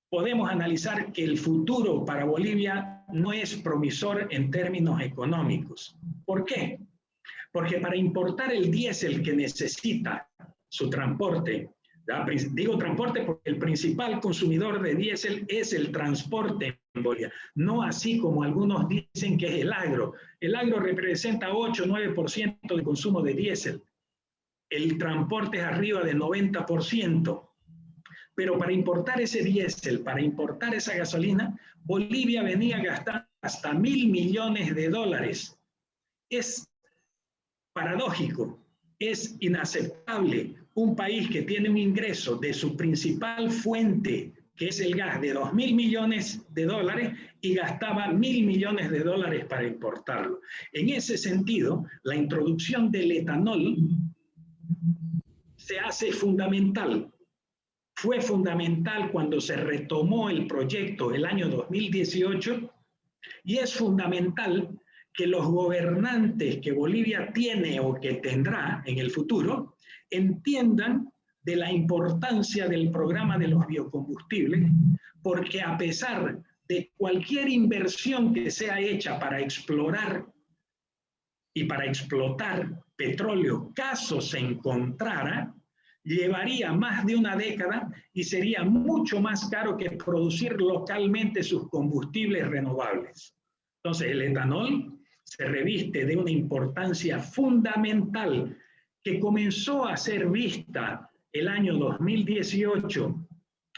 podemos analizar que el futuro para Bolivia no es promisor en términos económicos. ¿Por qué? Porque para importar el diésel que necesita su transporte, digo transporte porque el principal consumidor de diésel es el transporte en Bolivia, no así como algunos dicen que es el agro. El agro representa 8-9% del consumo de diésel. El transporte es arriba del 90%. Pero para importar ese diésel, para importar esa gasolina, Bolivia venía gastando hasta $1.000 millones. Es paradójico, es inaceptable un país que tiene un ingreso de su principal fuente, que es el gas, de $2.000 millones y gastaba $1.000 millones para importarlo. En ese sentido, la introducción del etanol se hace fundamental. Fue fundamental cuando se retomó el proyecto el año 2018 y es fundamental que los gobernantes que Bolivia tiene o que tendrá en el futuro entiendan de la importancia del programa de los biocombustibles, porque a pesar de cualquier inversión que sea hecha para explorar y para explotar petróleo, caso se encontrara, llevaría más de una década y sería mucho más caro que producir localmente sus combustibles renovables. Entonces, el etanol se reviste de una importancia fundamental que comenzó a ser vista el año 2018,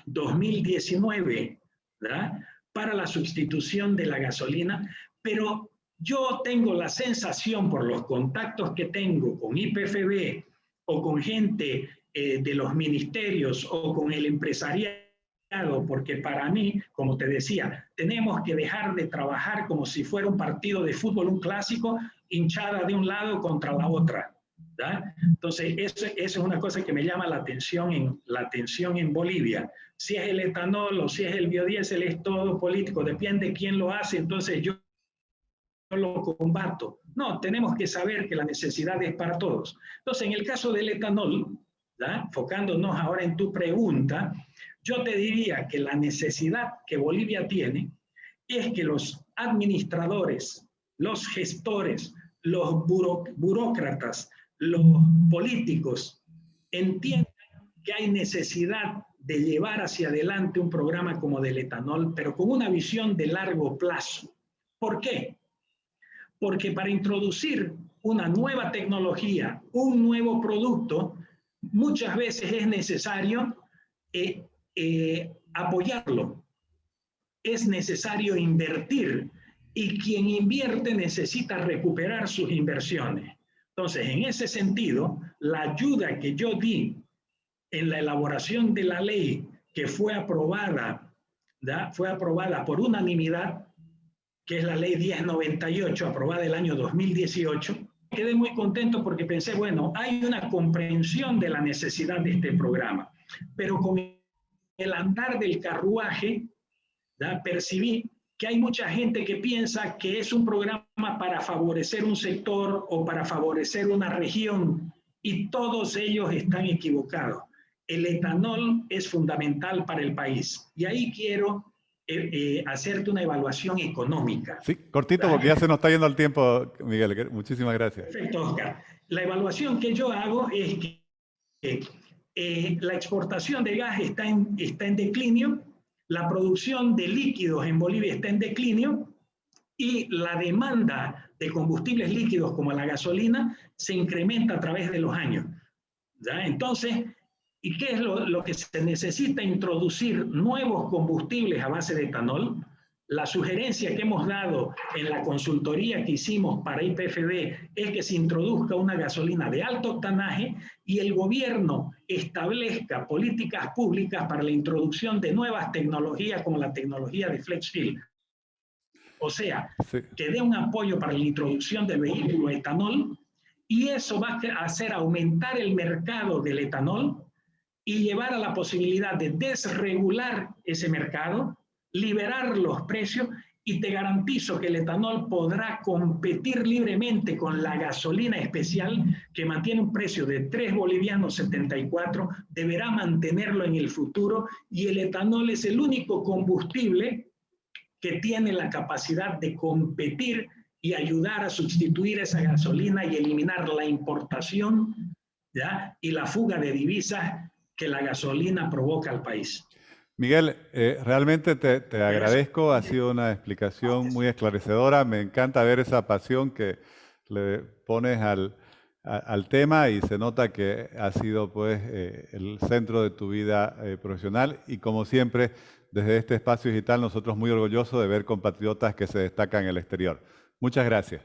2019, ¿verdad?, para la sustitución de la gasolina, pero yo tengo la sensación, por los contactos que tengo con YPFB o con gente de los ministerios o con el empresariado, porque para mí, como te decía, tenemos que dejar de trabajar como si fuera un partido de fútbol, un clásico, hinchada de un lado contra la otra, ¿verdad? Entonces, eso es una cosa que me llama la atención en Bolivia. Si es el etanol o si es el biodiesel, es todo político, depende de quién lo hace, entonces yo lo combato. No, tenemos que saber que la necesidad es para todos. Entonces, en el caso del etanol, ¿verdad?, enfocándonos ahora en tu pregunta, yo te diría que la necesidad que Bolivia tiene es que los administradores, los gestores, los burócratas, los políticos entiendan que hay necesidad de llevar hacia adelante un programa como del etanol, pero con una visión de largo plazo. ¿Por qué? Porque para introducir una nueva tecnología, un nuevo producto, muchas veces es necesario apoyarlo, es necesario invertir y quien invierte necesita recuperar sus inversiones. Entonces, en ese sentido, la ayuda que yo di en la elaboración de la ley que fue aprobada por unanimidad, que es la ley 1098, aprobada el año 2018, quedé muy contento porque pensé, bueno, hay una comprensión de la necesidad de este programa, pero con el andar del carruaje, ¿verdad?, percibí que hay mucha gente que piensa que es un programa para favorecer un sector o para favorecer una región, y todos ellos están equivocados. El etanol es fundamental para el país, y ahí quiero hacerte una evaluación económica. Sí, cortito, ¿verdad?, porque ya se nos está yendo el tiempo, Miguel. Muchísimas gracias. Perfecto, Oscar. La evaluación que yo hago es que la exportación de gas está en declinio, la producción de líquidos en Bolivia está en declinio y la demanda de combustibles líquidos como la gasolina se incrementa a través de los años, ¿ya? Entonces, ¿y qué es lo que se necesita? Introducir nuevos combustibles a base de etanol. La sugerencia que hemos dado en la consultoría que hicimos para YPFB es que se introduzca una gasolina de alto octanaje y el gobierno establezca políticas públicas para la introducción de nuevas tecnologías como la tecnología de flex fuel. O sea, sí, que dé un apoyo para la introducción del vehículo etanol, y eso va a hacer aumentar el mercado del etanol y llevar a la posibilidad de desregular ese mercado, liberar los precios, y te garantizo que el etanol podrá competir libremente con la gasolina especial, que mantiene un precio de 3 bolivianos 74, deberá mantenerlo en el futuro, y el etanol es el único combustible que tiene la capacidad de competir y ayudar a sustituir esa gasolina y eliminar la importación, ¿ya?, y la fuga de divisas que la gasolina provoca al país. Miguel, realmente te agradezco, ha sido una explicación muy esclarecedora, me encanta ver esa pasión que le pones al al tema y se nota que ha sido pues el centro de tu vida profesional y como siempre desde este espacio digital nosotros muy orgullosos de ver compatriotas que se destacan en el exterior. Muchas gracias.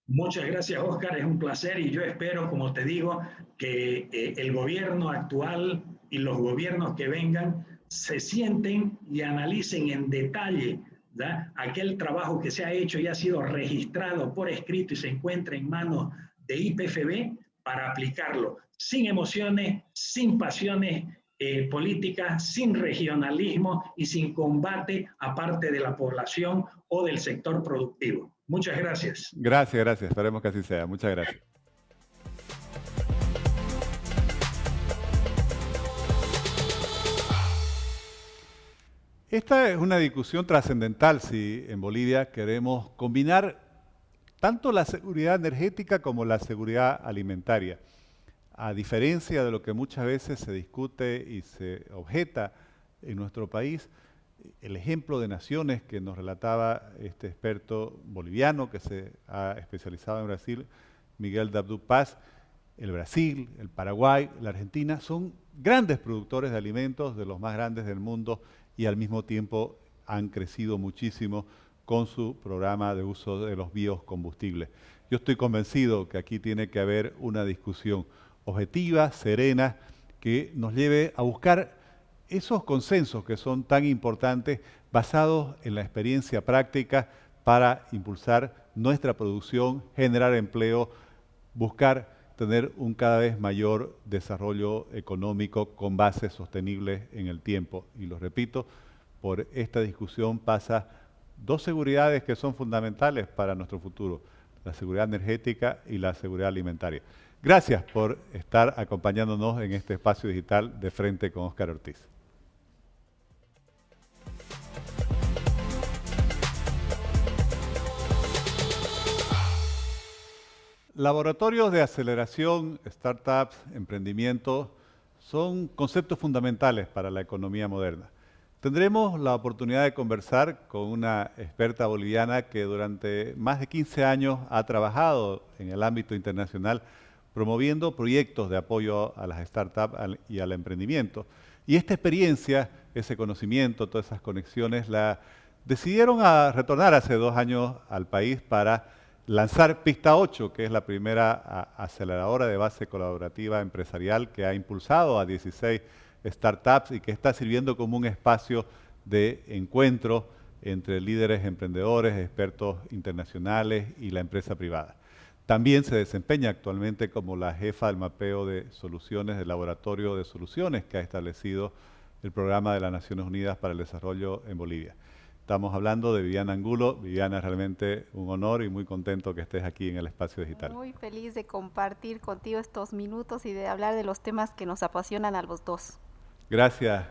Muchas gracias, Oscar. Es un placer y yo espero, como te digo, que el gobierno actual y los gobiernos que vengan se sienten y analicen en detalle, ¿da?, aquel trabajo que se ha hecho y ha sido registrado por escrito y se encuentra en manos de IPFB para aplicarlo sin emociones, sin pasiones políticas, sin regionalismo y sin combate a parte de la población o del sector productivo. Muchas gracias. Gracias, gracias. Esperemos que así sea. Muchas gracias. Esta es una discusión trascendental si en Bolivia queremos combinar tanto la seguridad energética como la seguridad alimentaria. A diferencia de lo que muchas veces se discute y se objeta en nuestro país, el ejemplo de naciones que nos relataba este experto boliviano que se ha especializado en Brasil, Miguel Dabdú Paz, el Brasil, el Paraguay, la Argentina, son grandes productores de alimentos, de los más grandes del mundo, y al mismo tiempo han crecido muchísimo con su programa de uso de los biocombustibles. Yo estoy convencido que aquí tiene que haber una discusión objetiva, serena, que nos lleve a buscar esos consensos que son tan importantes, basados en la experiencia práctica para impulsar nuestra producción, generar empleo, buscar tener un cada vez mayor desarrollo económico con bases sostenibles en el tiempo. Y lo repito, por esta discusión pasa dos seguridades que son fundamentales para nuestro futuro, la seguridad energética y la seguridad alimentaria. Gracias por estar acompañándonos en este espacio digital de Frente con Óscar Ortiz. Laboratorios de aceleración, startups, emprendimiento, son conceptos fundamentales para la economía moderna. Tendremos la oportunidad de conversar con una experta boliviana que durante más de 15 años ha trabajado en el ámbito internacional promoviendo proyectos de apoyo a las startups y al emprendimiento. Y esta experiencia, ese conocimiento, todas esas conexiones, la decidieron a retornar hace 2 años al país para lanzar Pista 8, que es la primera aceleradora de base colaborativa empresarial que ha impulsado a 16 startups y que está sirviendo como un espacio de encuentro entre líderes emprendedores, expertos internacionales y la empresa privada. También se desempeña actualmente como la jefa del mapeo de soluciones del Laboratorio de Soluciones que ha establecido el Programa de las Naciones Unidas para el Desarrollo en Bolivia. Estamos hablando de Viviana Angulo. Viviana, es realmente un honor y muy contento que estés aquí en el espacio digital. Muy feliz de compartir contigo estos minutos y de hablar de los temas que nos apasionan a los dos. Gracias.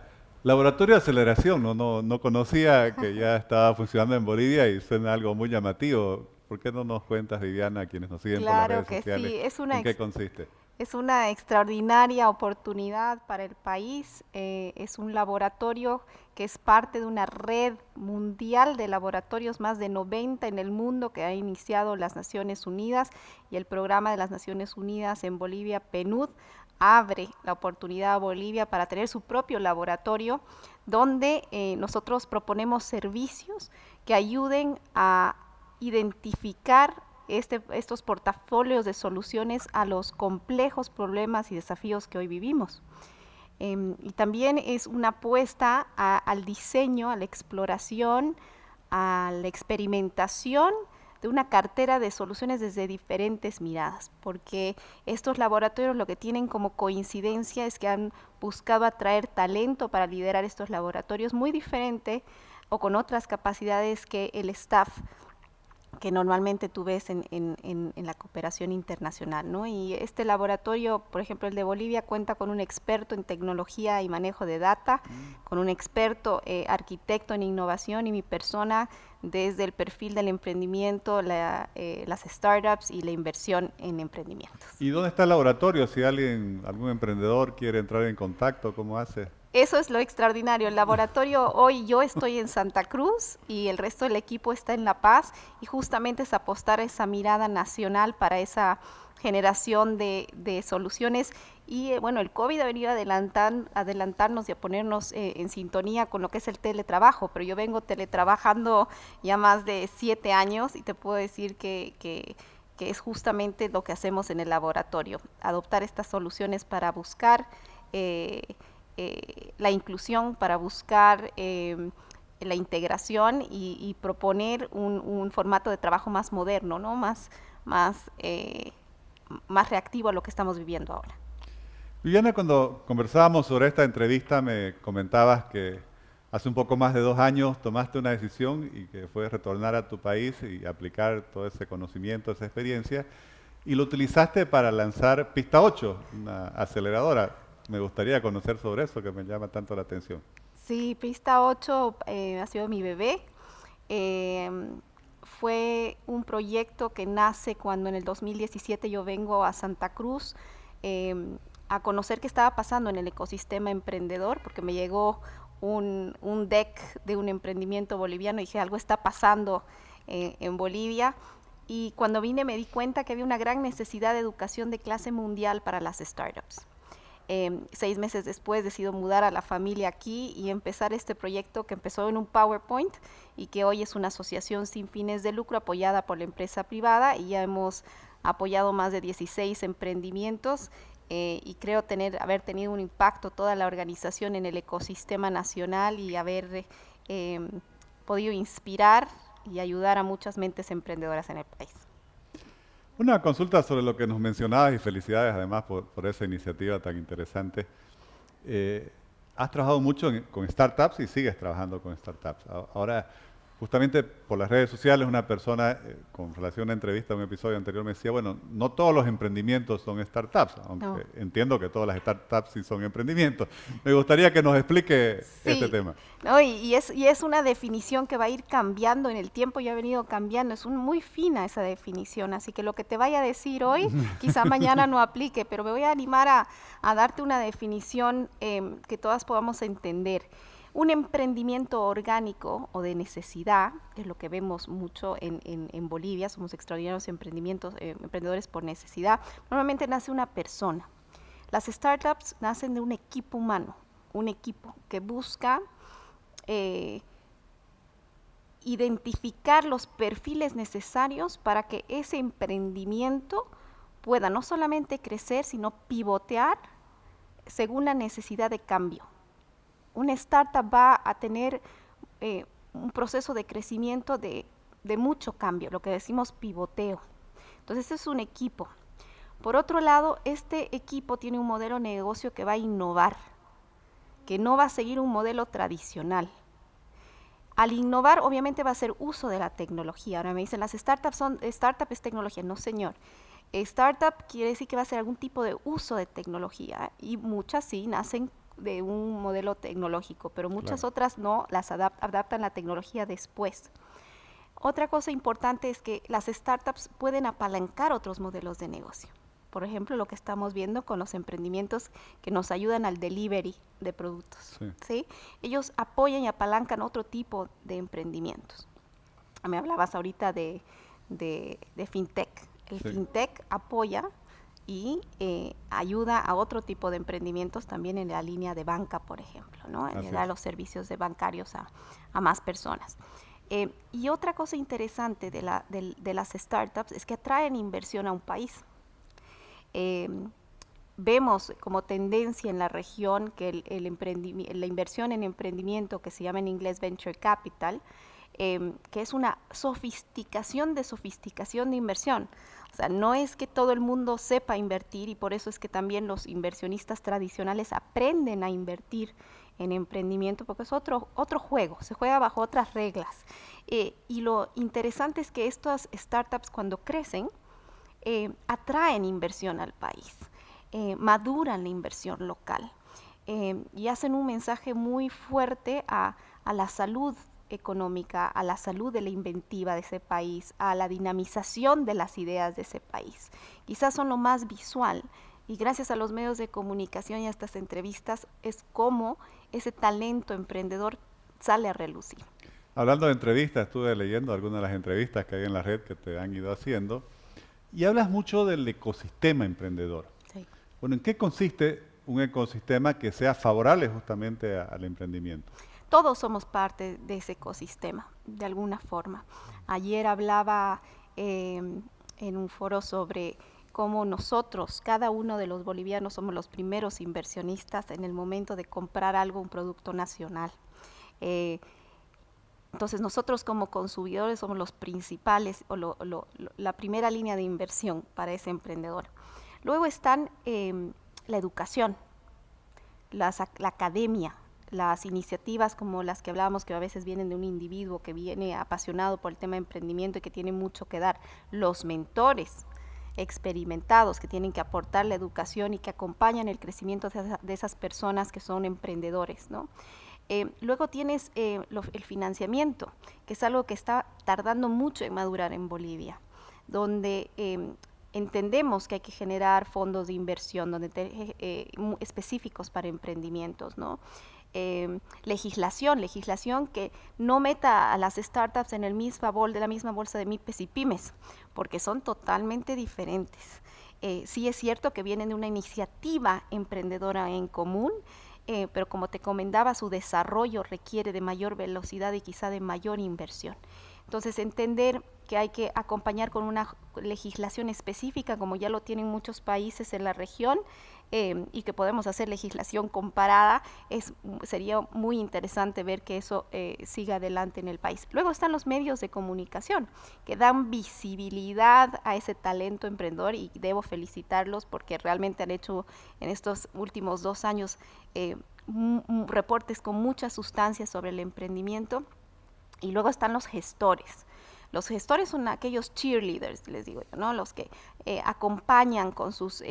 Laboratorio de aceleración, no conocía que ya estaba funcionando en Bolivia y suena algo muy llamativo. ¿Por qué no nos cuentas, Viviana, a quienes nos siguen por las redes sociales, en qué consiste? Es una extraordinaria oportunidad para el país. Es un laboratorio que es parte de una red mundial de laboratorios, más de 90 en el mundo, que ha iniciado las Naciones Unidas, y el programa de las Naciones Unidas en Bolivia, PNUD, abre la oportunidad a Bolivia para tener su propio laboratorio, donde nosotros proponemos servicios que ayuden a identificar estos portafolios de soluciones a los complejos problemas y desafíos que hoy vivimos. Y también es una apuesta al diseño, a la exploración, a la experimentación de una cartera de soluciones desde diferentes miradas, porque estos laboratorios lo que tienen como coincidencia es que han buscado atraer talento para liderar estos laboratorios muy diferente o con otras capacidades que el staff que normalmente tú ves en la cooperación internacional, ¿no? Y este laboratorio, por ejemplo, el de Bolivia, cuenta con un experto en tecnología y manejo de data, con un experto arquitecto en innovación, y mi persona desde el perfil del emprendimiento, las startups y la inversión en emprendimientos. ¿Y dónde está el laboratorio? Si algún emprendedor quiere entrar en contacto, ¿cómo hace? Eso es lo extraordinario. El laboratorio, hoy yo estoy en Santa Cruz y el resto del equipo está en La Paz, y justamente es apostar a esa mirada nacional para esa generación de soluciones. Y bueno, el COVID ha venido a adelantarnos y a ponernos en sintonía con lo que es el teletrabajo, pero yo vengo teletrabajando ya más de 7 años y te puedo decir que es justamente lo que hacemos en el laboratorio, adoptar estas soluciones para buscar la inclusión, para buscar la integración y proponer un formato de trabajo más moderno, ¿no? más reactivo a lo que estamos viviendo ahora. Viviana, cuando conversábamos sobre esta entrevista me comentabas que hace un poco más de 2 años tomaste una decisión y que fue retornar a tu país y aplicar todo ese conocimiento, esa experiencia, y lo utilizaste para lanzar Pista 8, una aceleradora. Me gustaría conocer sobre eso, que me llama tanto la atención. Sí, Pista 8 ha sido mi bebé. Fue un proyecto que nace cuando en el 2017 yo vengo a Santa Cruz a conocer qué estaba pasando en el ecosistema emprendedor, porque me llegó un deck de un emprendimiento boliviano y dije, algo está pasando en Bolivia. Y cuando vine me di cuenta que había una gran necesidad de educación de clase mundial para las startups. 6 meses después decido mudar a la familia aquí y empezar este proyecto que empezó en un PowerPoint y que hoy es una asociación sin fines de lucro apoyada por la empresa privada, y ya hemos apoyado más de 16 emprendimientos y creo haber tenido un impacto toda la organización en el ecosistema nacional y haber podido inspirar y ayudar a muchas mentes emprendedoras en el país. Una consulta sobre lo que nos mencionabas, y felicidades además por esa iniciativa tan interesante. Has trabajado mucho con startups y sigues trabajando con startups. Ahora, justamente por las redes sociales, una persona con relación a una entrevista, a un episodio anterior, me decía, bueno, no todos los emprendimientos son startups, aunque no. Entiendo que todas las startups sí son emprendimientos. Me gustaría que nos explique este tema. No, y es una definición que va a ir cambiando en el tiempo, ya ha venido cambiando, es muy fina esa definición, así que lo que te vaya a decir hoy, quizá mañana no aplique, pero me voy a animar a darte una definición que todas podamos entender. Un emprendimiento orgánico o de necesidad, es lo que vemos mucho en Bolivia, somos extraordinarios emprendedores por necesidad. Normalmente nace una persona. Las startups nacen de un equipo humano, un equipo que busca identificar los perfiles necesarios para que ese emprendimiento pueda no solamente crecer, sino pivotear según la necesidad de cambio. Una startup va a tener un proceso de crecimiento de mucho cambio, lo que decimos pivoteo. Entonces, es un equipo. Por otro lado, este equipo tiene un modelo de negocio que va a innovar, que no va a seguir un modelo tradicional. Al innovar, obviamente va a hacer uso de la tecnología. Ahora me dicen, las startups es tecnología. No, señor. Startup quiere decir que va a ser algún tipo de uso de tecnología, y muchas sí nacen de un modelo tecnológico, pero muchas otras no, las adaptan la tecnología después. Otra cosa importante es que las startups pueden apalancar otros modelos de negocio. Por ejemplo, lo que estamos viendo con los emprendimientos que nos ayudan al delivery de productos. ¿Sí? Ellos apoyan y apalancan otro tipo de emprendimientos. Me hablabas ahorita de fintech. El fintech apoya y ayuda a otro tipo de emprendimientos también en la línea de banca, por ejemplo, ¿no? En dar los servicios bancarios a más personas. Y otra cosa interesante de las startups es que atraen inversión a un país. Vemos como tendencia en la región que la inversión en emprendimiento, que se llama en inglés Venture Capital, que es una sofisticación de inversión. O sea, no es que todo el mundo sepa invertir, y por eso es que también los inversionistas tradicionales aprenden a invertir en emprendimiento, porque es otro juego, se juega bajo otras reglas. Y lo interesante es que estas startups, cuando crecen, atraen inversión al país, maduran la inversión local y hacen un mensaje muy fuerte a la salud económica, a la salud de la inventiva de ese país, a la dinamización de las ideas de ese país. Quizás son lo más visual Y gracias a los medios de comunicación y a estas entrevistas es como ese talento emprendedor sale a relucir. Hablando de entrevistas, estuve leyendo algunas de las entrevistas que hay en la red que te han ido haciendo y hablas mucho del ecosistema emprendedor. Sí. Bueno, ¿en qué consiste un ecosistema que sea favorable justamente al emprendimiento? Todos somos parte de ese ecosistema, de alguna forma. Ayer hablaba en un foro sobre cómo nosotros, cada uno de los bolivianos, somos los primeros inversionistas en el momento de comprar algo, un producto nacional. Entonces nosotros como consumidores somos los principales o la primera línea de inversión para ese emprendedor. Luego están la educación, la academia, las iniciativas como las que hablábamos que a veces vienen de un individuo que viene apasionado por el tema de emprendimiento y que tiene mucho que dar, los mentores experimentados que tienen que aportar la educación y que acompañan el crecimiento de esas personas que son emprendedores, ¿no? Luego tienes el financiamiento, que es algo que está tardando mucho en madurar en Bolivia, donde entendemos que hay que generar fondos de inversión específicos para emprendimientos, ¿no? Legislación que no meta a las startups en la misma bolsa de MIPES y pymes, porque son totalmente diferentes. Sí es cierto que vienen de una iniciativa emprendedora en común, pero como te comentaba, su desarrollo requiere de mayor velocidad y quizá de mayor inversión. Entonces, entender que hay que acompañar con una legislación específica, como ya lo tienen muchos países en la región, y que podemos hacer legislación comparada, sería muy interesante ver que eso siga adelante en el país. Luego están los medios de comunicación, que dan visibilidad a ese talento emprendedor, y debo felicitarlos porque realmente han hecho en estos últimos 2 años reportes con mucha sustancia sobre el emprendimiento. Y luego están los gestores. Los gestores son aquellos cheerleaders, les digo yo, ¿no? Los que acompañan con sus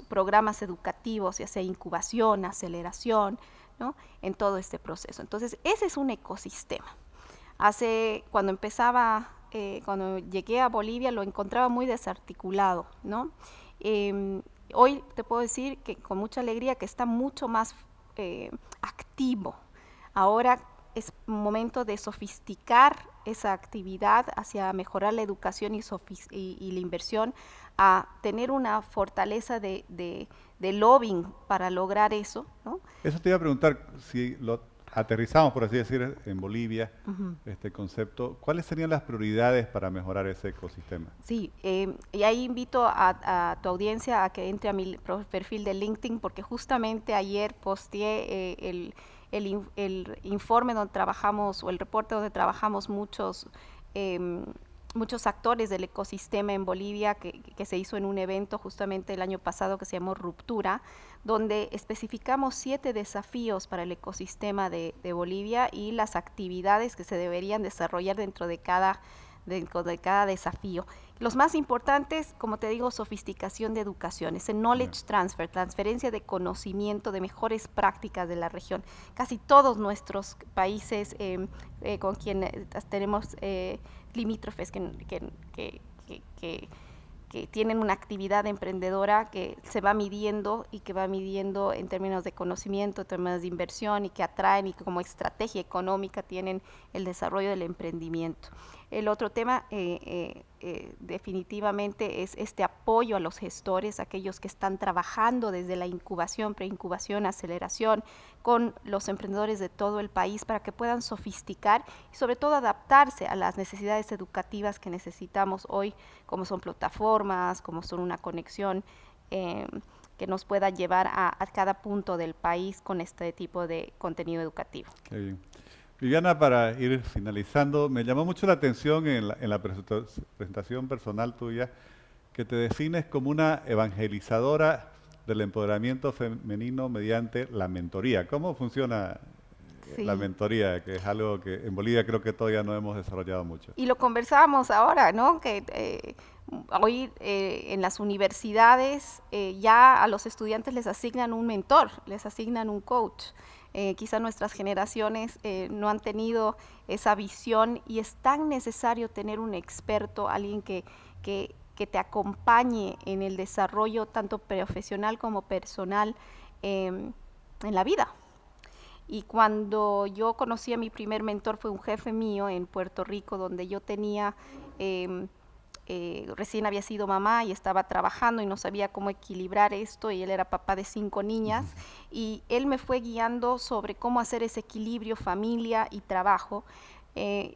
programas educativos, ya sea incubación, aceleración, ¿no? En todo este proceso. Entonces, ese es un ecosistema. Cuando llegué a Bolivia, lo encontraba muy desarticulado, ¿no? Hoy te puedo decir que con mucha alegría que está mucho más activo. Ahora es momento de sofisticar esa actividad hacia mejorar la educación y la inversión, a tener una fortaleza de lobbying para lograr eso, ¿no? Eso te iba a preguntar, si lo aterrizamos, por así decir, en Bolivia, este concepto, ¿cuáles serían las prioridades para mejorar ese ecosistema? Sí, y ahí invito a tu audiencia a que entre a mi perfil de LinkedIn, porque justamente ayer posteé el informe donde trabajamos, o el reporte donde trabajamos muchos actores del ecosistema en Bolivia, que se hizo en un evento justamente el año pasado que se llamó Ruptura, donde especificamos 7 desafíos para el ecosistema de Bolivia y las actividades que se deberían desarrollar dentro de cada desafío. Los más importantes, como te digo, sofisticación de educación, ese knowledge transfer, transferencia de conocimiento, de mejores prácticas de la región. Casi todos nuestros países con quienes tenemos limítrofes que tienen una actividad emprendedora que se va midiendo y que va midiendo en términos de conocimiento, en términos de inversión, y que atraen y que como estrategia económica tienen el desarrollo del emprendimiento. El otro tema definitivamente es este apoyo a los gestores, aquellos que están trabajando desde la incubación, preincubación, aceleración, con los emprendedores de todo el país para que puedan sofisticar y sobre todo adaptarse a las necesidades educativas que necesitamos hoy, como son plataformas, como son una conexión que nos pueda llevar a cada punto del país con este tipo de contenido educativo. Qué bien. Viviana, para ir finalizando, me llamó mucho la atención en la presentación personal tuya que te defines como una evangelizadora del empoderamiento femenino mediante la mentoría. ¿Cómo funciona la mentoría? Que es algo que en Bolivia creo que todavía no hemos desarrollado mucho. Y lo conversábamos ahora, ¿no? Que hoy en las universidades ya a los estudiantes les asignan un mentor, les asignan un coach. Quizá nuestras generaciones no han tenido esa visión, y es tan necesario tener un experto, alguien que que te acompañe en el desarrollo tanto profesional como personal en la vida. Y cuando yo conocí a mi primer mentor fue un jefe mío en Puerto Rico, donde yo tenía, recién había sido mamá y estaba trabajando y no sabía cómo equilibrar esto, y él era papá de 5 niñas, y él me fue guiando sobre cómo hacer ese equilibrio familia y trabajo,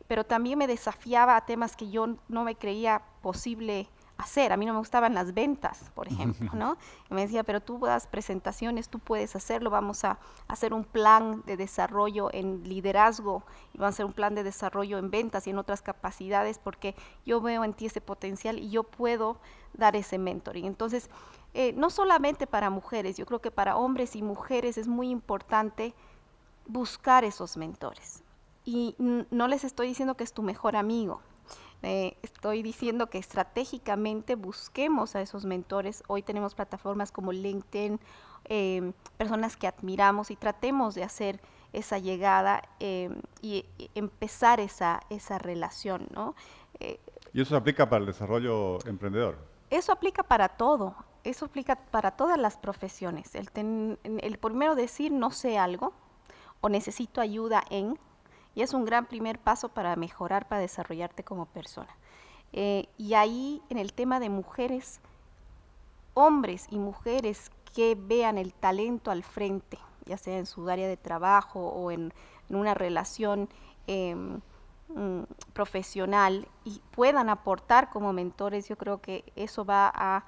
pero también me desafiaba a temas que yo no me creía posible hacer. A mí no me gustaban las ventas, por ejemplo, ¿no? Y me decía, pero tú das presentaciones, tú puedes hacerlo, vamos a hacer un plan de desarrollo en liderazgo y vamos a hacer un plan de desarrollo en ventas y en otras capacidades, porque yo veo en ti ese potencial y yo puedo dar ese mentoring. Entonces, no solamente para mujeres, yo creo que para hombres y mujeres es muy importante buscar esos mentores. Y no les estoy diciendo que es tu mejor amigo, estoy diciendo que estratégicamente busquemos a esos mentores. Hoy tenemos plataformas como LinkedIn, personas que admiramos, y tratemos de hacer esa llegada y empezar esa relación, ¿no? ¿Y eso se aplica para el desarrollo emprendedor? Eso aplica para todo, eso aplica para todas las profesiones. El primero decir no sé algo o necesito ayuda en... Y es un gran primer paso para mejorar, para desarrollarte como persona. Y ahí, en el tema de mujeres, hombres y mujeres que vean el talento al frente, ya sea en su área de trabajo o en una relación profesional, y puedan aportar como mentores, yo creo que eso va a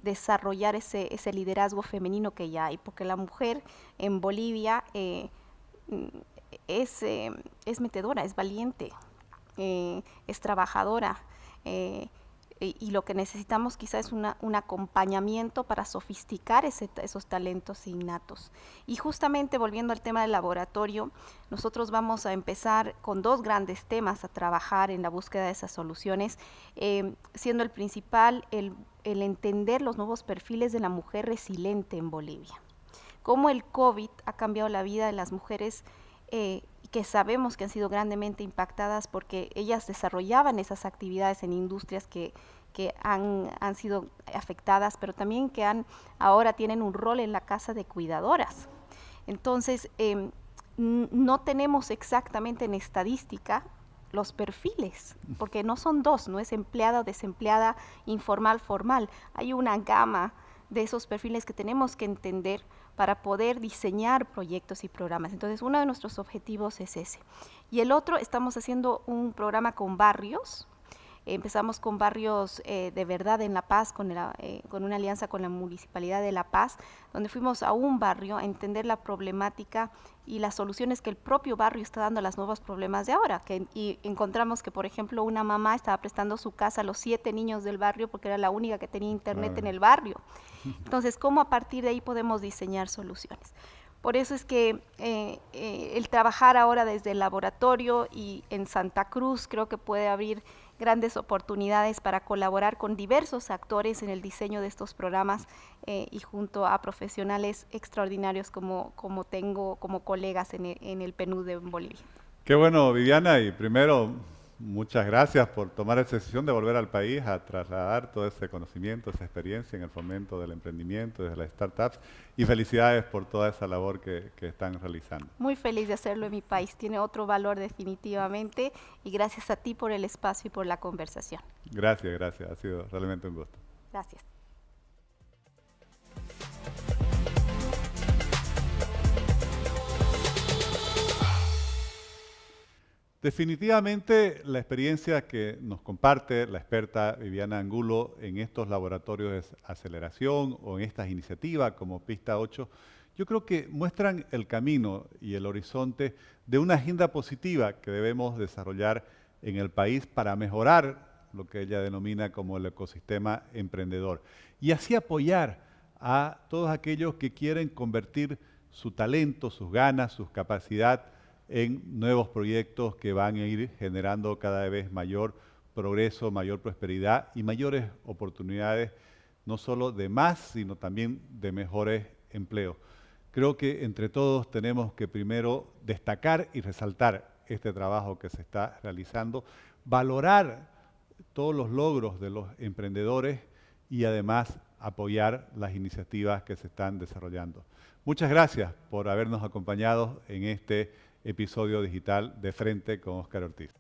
desarrollar ese liderazgo femenino que ya hay, porque la mujer en Bolivia... es metedora, es valiente, es trabajadora, y lo que necesitamos quizá es un acompañamiento para sofisticar esos talentos innatos. Y justamente volviendo al tema del laboratorio, nosotros vamos a empezar con 2 grandes temas a trabajar en la búsqueda de esas soluciones, siendo el principal el entender los nuevos perfiles de la mujer resiliente en Bolivia. Cómo el COVID ha cambiado la vida de las mujeres que sabemos que han sido grandemente impactadas porque ellas desarrollaban esas actividades en industrias que han sido afectadas, pero también que ahora tienen un rol en la casa de cuidadoras. Entonces, no tenemos exactamente en estadística los perfiles, porque no son 2, no es empleada o desempleada, informal, formal. Hay una gama de esos perfiles que tenemos que entender para poder diseñar proyectos y programas. Entonces, uno de nuestros objetivos es ese. Y el otro, estamos haciendo un programa con barrios. Empezamos con barrios de verdad en La Paz, con una alianza con la Municipalidad de La Paz, donde fuimos a un barrio a entender la problemática y las soluciones que el propio barrio está dando a los nuevos problemas de ahora. Y encontramos que, por ejemplo, una mamá estaba prestando su casa a los 7 niños del barrio porque era la única que tenía internet en el barrio. Entonces, ¿cómo a partir de ahí podemos diseñar soluciones? Por eso es que el trabajar ahora desde el laboratorio y en Santa Cruz creo que puede abrir grandes oportunidades para colaborar con diversos actores en el diseño de estos programas y junto a profesionales extraordinarios como tengo como colegas en el PNUD de Bolivia. Qué bueno, Viviana, y primero, muchas gracias por tomar esa decisión de volver al país a trasladar todo ese conocimiento, esa experiencia en el fomento del emprendimiento, desde las startups, y felicidades por toda esa labor que están realizando. Muy feliz de hacerlo en mi país, tiene otro valor definitivamente, y gracias a ti por el espacio y por la conversación. Gracias, gracias, ha sido realmente un gusto. Gracias. Definitivamente la experiencia que nos comparte la experta Viviana Angulo en estos laboratorios de aceleración o en estas iniciativas como Pista 8, yo creo que muestran el camino y el horizonte de una agenda positiva que debemos desarrollar en el país para mejorar lo que ella denomina como el ecosistema emprendedor y así apoyar a todos aquellos que quieren convertir su talento, sus ganas, sus capacidades en nuevos proyectos que van a ir generando cada vez mayor progreso, mayor prosperidad y mayores oportunidades, no solo de más, sino también de mejores empleos. Creo que entre todos tenemos que primero destacar y resaltar este trabajo que se está realizando, valorar todos los logros de los emprendedores y además apoyar las iniciativas que se están desarrollando. Muchas gracias por habernos acompañado en este episodio digital de Frente con Óscar Ortiz.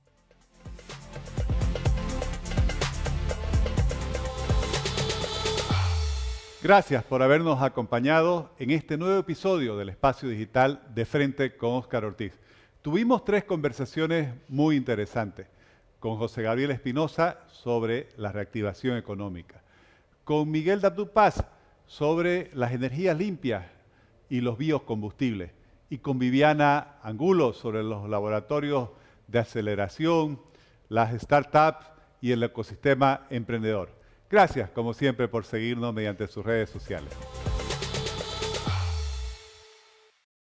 Gracias por habernos acompañado en este nuevo episodio del Espacio Digital de Frente con Óscar Ortiz. Tuvimos 3 conversaciones muy interesantes. Con José Gabriel Espinosa sobre la reactivación económica. Con Miguel Dabdú Paz sobre las energías limpias y los biocombustibles. Y con Viviana Angulo sobre los laboratorios de aceleración, las startups y el ecosistema emprendedor. Gracias, como siempre, por seguirnos mediante sus redes sociales.